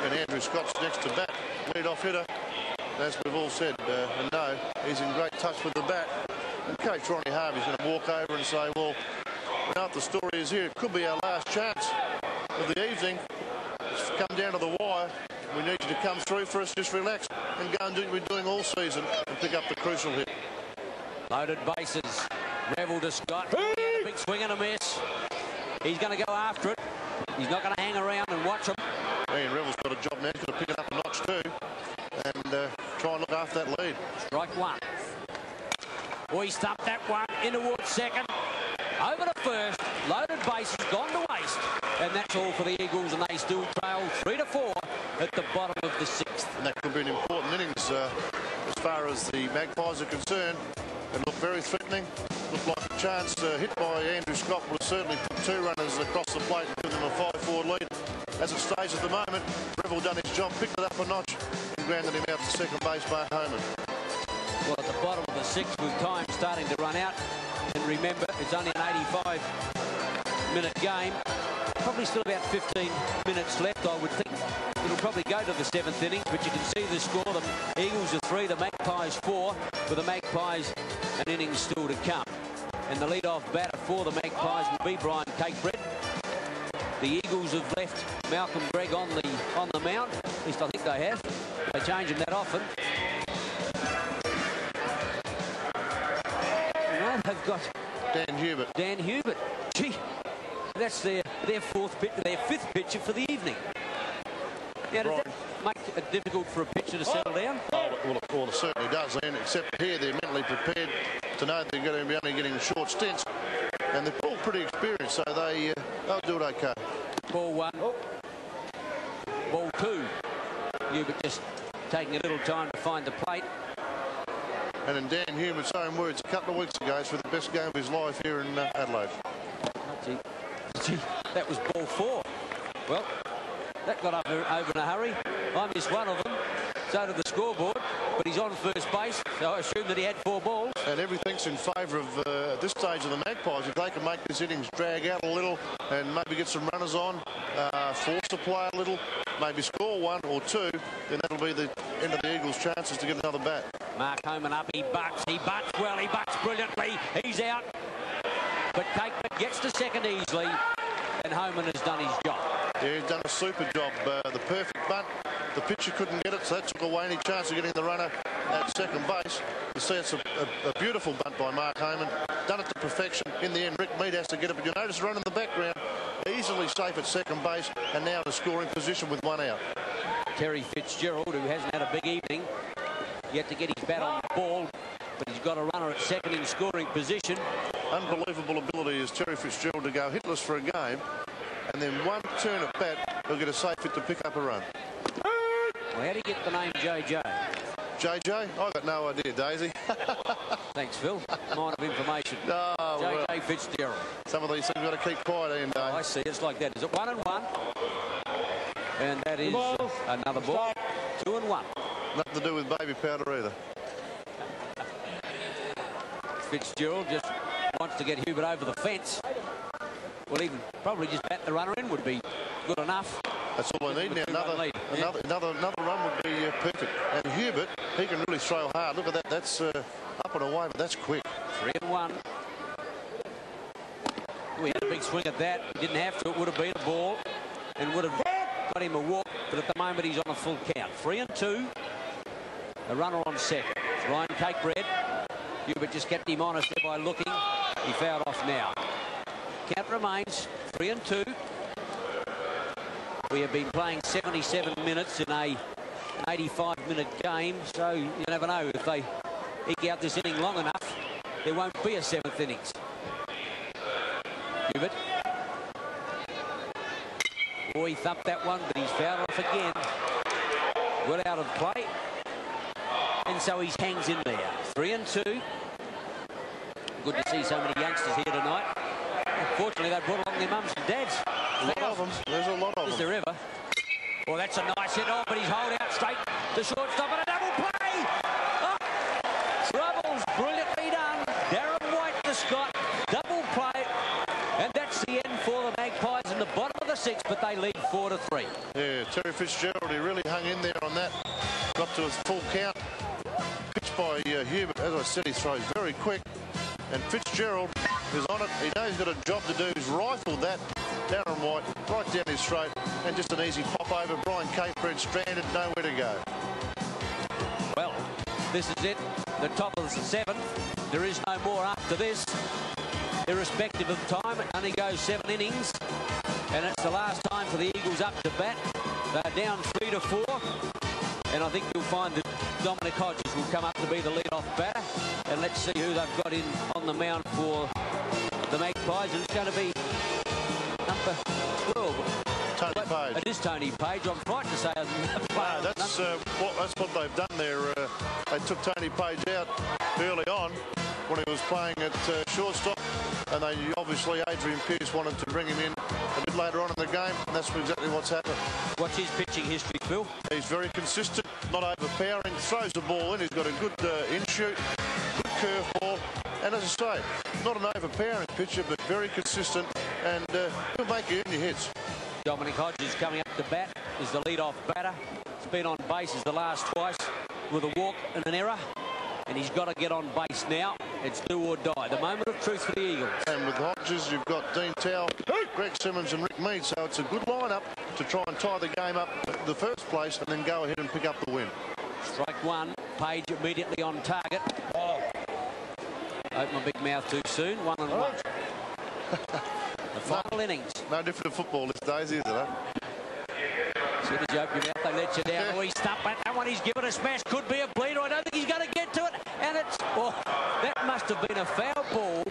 And Andrew Scott's next to bat, lead-off hitter. As we've all said, and no, he's in great touch with the bat. And Coach Ronnie Harvey's going to walk over and say, well, now the story is here. It could be our last chance of the evening. It's come down to the wire. We need you to come through for us. Just relax and go and do what we're doing all season and pick up the crucial hit. Loaded bases. Revel to Scott. He had a big swing and a miss. He's going to go after it. He's not going to hang around and watch him. Ian Revel's got a job now. He's got to pick it up a notch too and try and look after that lead. Strike one. Oh, he stumped that one in towards second. Over to first. loaded bases, gone to waste. And that's all for the Eagles, and they still trail 3-4 at the bottom of the 6th. And that could be an important innings as far as the Magpies are concerned. It looked very threatening. Looked like a chance hit by Andrew Scott would have certainly put 2 runners across the plate and give them a 5-4 lead. As it stays at the moment, Breville done his job, picked it up a notch and grounded him out to second base, Mark Homan. Well, at the bottom of the 6th with time starting to run out. And remember, it's only an 85-minute game. Probably still about 15 minutes left, I would think. It'll probably go to the 7th innings, but you can see the score. The Eagles are 3, the Magpies 4, with the Magpies an innings still to come. And the lead-off batter for the Magpies will be Brian Cakebread. The Eagles have left Malcolm Gregg on the mound. At least I think they have. They change him that often. No, they've got Dan Hubert. Dan Hubert. Gee, that's their 5th pitcher for the evening. Now, does that make it difficult for a pitcher to settle down? Oh, well, it certainly does, Ian, except here they're mentally prepared to know they're going to be only getting short stints. And they're all pretty experienced, so they'll do it okay. Ball 1. Ball 2. Hubert just taking a little time to find the plate. And in Dan Hubert's own words, a couple of weeks ago, it's for the best game of his life here in Adelaide. Gee, that was ball 4. Well, that got over in a hurry. I missed one of them. So did the scoreboard. But he's on first base, so I assume that he had 4 balls. And everything's in favour of, at this stage of the Magpies, if they can make this innings drag out a little and maybe get some runners on, force the play a little, maybe score 1 or 2, then that'll be the end of the Eagles' chances to get another bat. Mark Homan up, he butts well, he butts brilliantly, he's out. But Cakeman gets to second easily, and Homan has done his job. Yeah, he's done a super job. The perfect bunt. The pitcher couldn't get it, so that took away any chance of getting the runner at second base. You see it's a beautiful bunt by Mark Homan. Done it to perfection. In the end, Rick Mead has to get it, but you notice run in the background. Easily safe at second base, and now in a scoring position with 1 out. Terry Fitzgerald, who hasn't had a big evening, yet to get his bat on the ball, but he's got a runner at second in scoring position. Unbelievable ability is Terry Fitzgerald to go hitless for a game, and then one turn at bat, he'll get a safe hit to pick up a run. Well, how do you get the name JJ? JJ? I got no idea, Daisy. Thanks, Phil. Mine of information. Oh, JJ well, Fitzgerald. some of these things you've got to keep quiet, Ian. I see, it's like that. Is it 1-1? And that is another ball. 2-1. Nothing to do with baby powder either. Fitzgerald just wants to get Hubert over the fence. Well, even probably just bat the runner in would be good enough. That's all I need now. Another run would be perfect. And Hubert, he can really throw hard. Look at that. That's up and away, but that's quick. 3-1. We had a big swing at that. He didn't have to. It would have been a ball and would have got him a walk. But at the moment, he's on a full count. 3-2. The runner on second. Ryan Cakebread. Hubert just kept him honest there by looking. He fouled off now. Count remains 3-2. We have been playing 77 minutes in an 85-minute game, so you never know. If they eke out this inning long enough, there won't be a 7th innings. Hubert. Oh, he thumped that one, but he's fouled off again. Well out of play. And so he hangs in there. 3-2. Good to see so many youngsters here tonight. Unfortunately, they brought along their mums and dads. A lot of them. There's a lot of them. Is there ever? Well, that's a nice hit off, but he's holed out straight to shortstop and a double play. Oh, troubles brilliantly done. Darren White to Scott. Double play. And that's the end for the Magpies in the bottom of the 6th, but they lead 4-3. Yeah, Terry Fitzgerald, he really hung in there on that. Got to his full count. Pitched by Hubert. As I said, he throws very quick. And Fitzgerald is on it. He knows he's got a job to do. He's rifled that. Darren White right down his throat. And just an easy pop over. Brian Cakebread stranded, nowhere to go. Well, this is it. The top of the 7th. There is no more after this. Irrespective of time, it only goes 7 innings. And it's the last time for the Eagles up to bat. They're down 3-4. And I think you'll find that Dominic Hodges will come up to be the lead-off batter. And let's see who they've got in on the mound for the Magpies. And it's going to be number 12. Tony Page. It is Tony Page. I'm frightened to say That's what they've done there. They took Tony Page out early on when he was playing at shortstop, and they obviously Adrian Pearce wanted to bring him in a bit later on in the game, and that's exactly what's happened. What's his pitching history, Phil? He's very consistent, not overpowering, throws the ball in. He's got a good in-shoot, good curveball, and as I say, not an overpowering pitcher, but very consistent, and he'll make you in your hits. Dominic Hodges coming up to bat is the lead-off batter. He's been on bases the last twice with a walk and an error, and he's got to get on base now. It's do or die. The moment of truth for the Eagles. And with Hodges, you've got Dean Towell, Greg Simmons and Rick Mead, so it's a good lineup to try and tie the game up in the first place and then go ahead and pick up the win. Strike one. Page immediately on target. Open my big mouth too soon. 1-1. The final innings. No different to football these days, is it? Huh? As soon as you open your mouth, they let you down. Oh, he's stumped at that one. He's given a smash. Could be a bleeder. I don't think he's going to get to it. And it's... Oh, that must have been a foul ball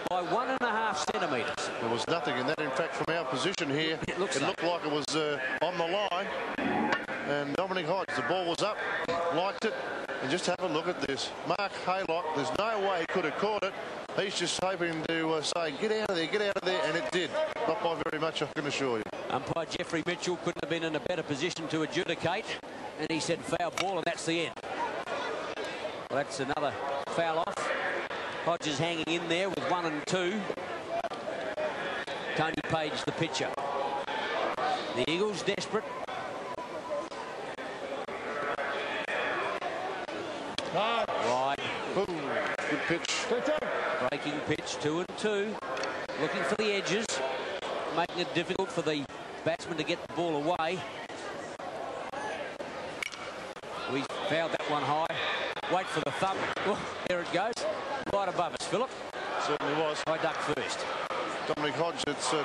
by 1.5 centimetres. There was nothing in that. In fact, from our position here, it looked like it was on the line. And Dominic Hodge, the ball was up, liked it. And just have a look at this. Mark Haylock, there's no way he could have caught it. He's just hoping to say, get out of there, get out of there, and it did. Not by very much, I can assure you. Umpire Jeffrey Mitchell couldn't have been in a better position to adjudicate, and he said foul ball, and that's the end. Well, that's another foul off. Hodges hanging in there with 1 and 2. Tony Page, the pitcher. The Eagles desperate. Wide. Ooh, good pitch. Breaking pitch, 2 and 2. Looking for the edges, making it difficult for the batsman to get the ball away. We fouled that one high. Wait for the thumb. Oh, there it goes. Right above us, Philip. Certainly was. I duck first. Dominic Hodge, it's an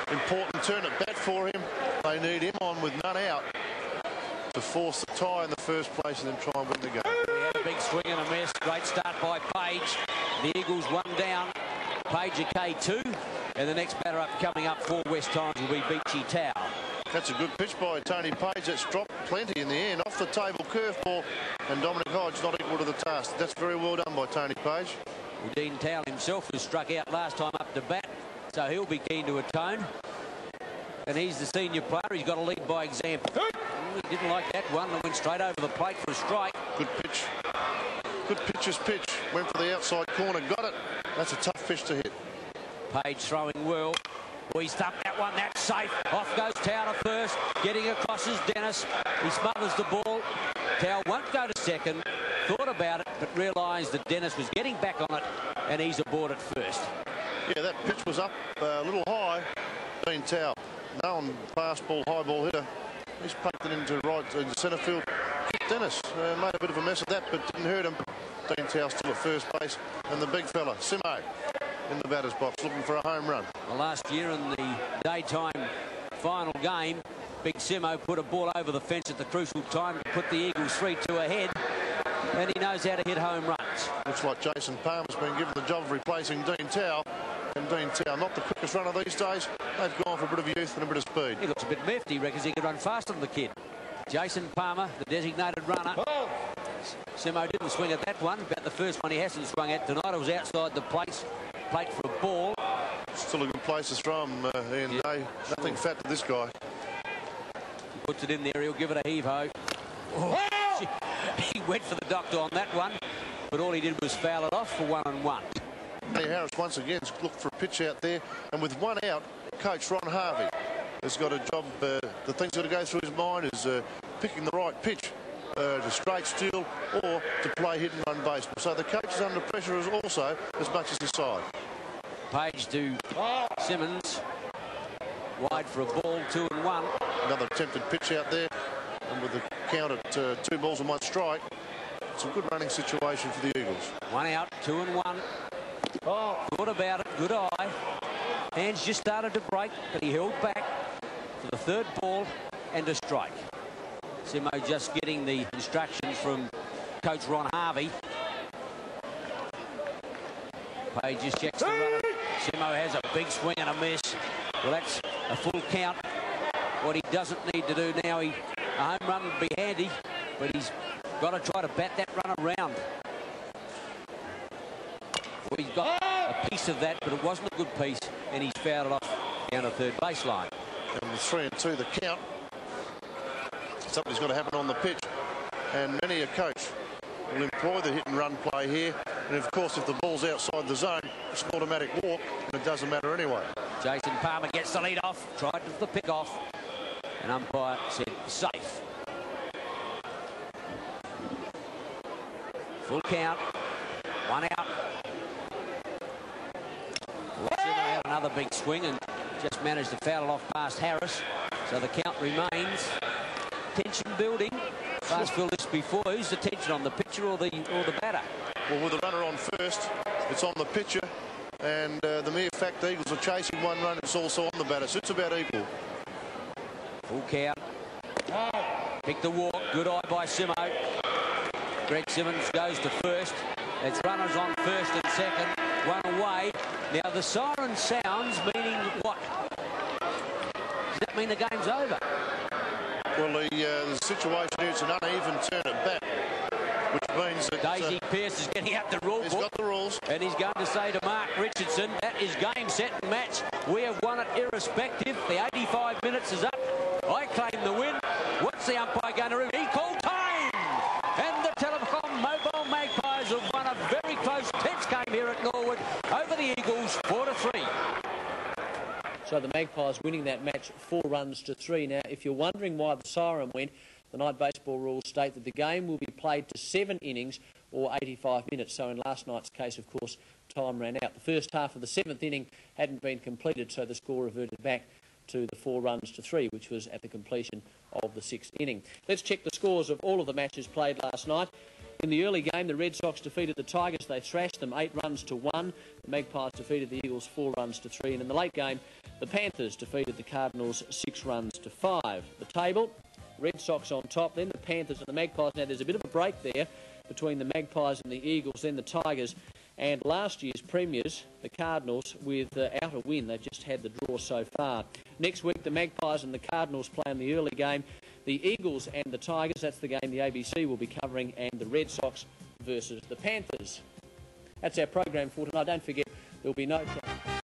important turn at bat for him. They need him on with none out to force the tie in the first place and then try and win the game. We had a big swing and a miss. Great start by Page. The Eagles 1 down. Page a K2. And the next batter up coming up for West Times will be Beachy Tau. That's a good pitch by Tony Page. That's dropped plenty in the end. Off the table curveball. And Dominic Hodge not equal to the task. That's very well done by Tony Page. Well, Dean Towell himself was struck out last time up to bat, so he'll be keen to atone. And he's the senior player. He's got to lead by example. He didn't like that one and went straight over the plate for a strike. Good pitch. Good pitcher's pitch. Went for the outside corner. Got it. That's a tough pitch to hit. Page throwing well. Well, he stumped that one. That's safe. Off goes Towell to first. Getting across is Dennis. He smothers the ball. Towell won't go to second. Thought about it, but realised that Dennis was getting back on it, and he's aboard at first. Yeah, that pitch was up a little high. Dean Towell, known fast ball, high ball hitter. He's poked it into centre field. Dennis made a bit of a mess of that, but didn't hurt him. Dean Towell still at first base, and the big fella, Simo, in the batter's box, looking for a home run. Well, last year in the daytime final game, Big Simo put a ball over the fence at the crucial time to put the Eagles 3-2 ahead, and he knows how to hit home runs. Looks like Jason Palmer's been given the job of replacing Dean Towell, and Dean Towell, not the quickest runner these days. They've gone for a bit of youth and a bit of speed. He looks a bit miffed. He reckons he could run faster than the kid. Jason Palmer, the designated runner. Simo didn't swing at that one. About the first one he hasn't swung at tonight. It was outside the plate for a ball. Still a good place to throw him, Ian. Yeah, Day. Nothing fat to this guy. He puts it in there. He'll give it a heave-ho. Oh, he went for the doctor on that one, but all he did was foul it off for 1-1. Hey, Harris once again looked for a pitch out there, and with 1 out, Coach Ron Harvey has got a job. The things that go through his mind is picking the right pitch to straight steal or to play hit and run baseball. So the coach is under pressure also as much as the side. Page to Simmons. Wide for a ball, 2-1. Another attempted pitch out there, and with the count at 2 balls and 1 strike, it's a good running situation for the Eagles. 1 out, 2-1. Thought about it, good eye. Hands just started to break, but he held back for the 3rd ball and a strike. Simo just getting the instructions from Coach Ron Harvey. Page just checks the runner. Simo has a big swing and a miss. Well, that's a full count. What he doesn't need to do now, a home run would be handy, but he's got to try to bat that run around. Well, he's got a piece of that, but it wasn't a good piece, and he's fouled it off down the third baseline. And with 3-2 the count, something's got to happen on the pitch, and many a coach will employ the hit and run play here, and of course if the ball's outside the zone, it's an automatic walk, and it doesn't matter anyway. Jason Palmer gets the lead off, tried the pick off, and umpire said safe. Full count, one out. Watson had another big swing and just managed to foul it off past Harris, so the count remains. Tension building. Last feel this before. Who's the tension on, the pitcher or the batter? Well, with the runner on first, it's on the pitcher, and the mere fact the Eagles are chasing one run, it's also on the batter, so it's about equal. Full count. Pick the walk. Good eye by Simo. Greg Simmons goes to first. It's runners on first and second. One away. Now the siren sounds, meaning what? Does that mean the game's over? Well, the situation here, it's an uneven turn at bat, which means that Daisy Pearce is getting out the rule book. He's got the rules. And he's going to say to Mark Richardson, that is game, set and match. We have won it irrespective. The 85 minutes is up. I claim the win. What's the umpire going to do? He called time! And the Telecom Mobile Magpies have won a very close, tense game here at Norwood over the Eagles, 4-3. So the Magpies winning that match 4-3. Now, if you're wondering why the siren went, the night baseball rules state that the game will be played to 7 innings or 85 minutes. So in last night's case, of course, time ran out. The first half of the 7th inning hadn't been completed, so the score reverted back to the 4-3, which was at the completion of the 6th inning. Let's check the scores of all of the matches played last night. In the early game, the Red Sox defeated the Tigers. They thrashed them 8-1. The Magpies defeated the Eagles 4-3. And in the late game, the Panthers defeated the Cardinals 6-5. The table, Red Sox on top, then the Panthers and the Magpies. Now, there's a bit of a break there between the Magpies and the Eagles, then the Tigers. And last year's premiers, the Cardinals, without a win. They've just had the draw so far. Next week, the Magpies and the Cardinals play in the early game. The Eagles and the Tigers, that's the game the ABC will be covering, and the Red Sox versus the Panthers. That's our program for tonight. Don't forget, there'll be no...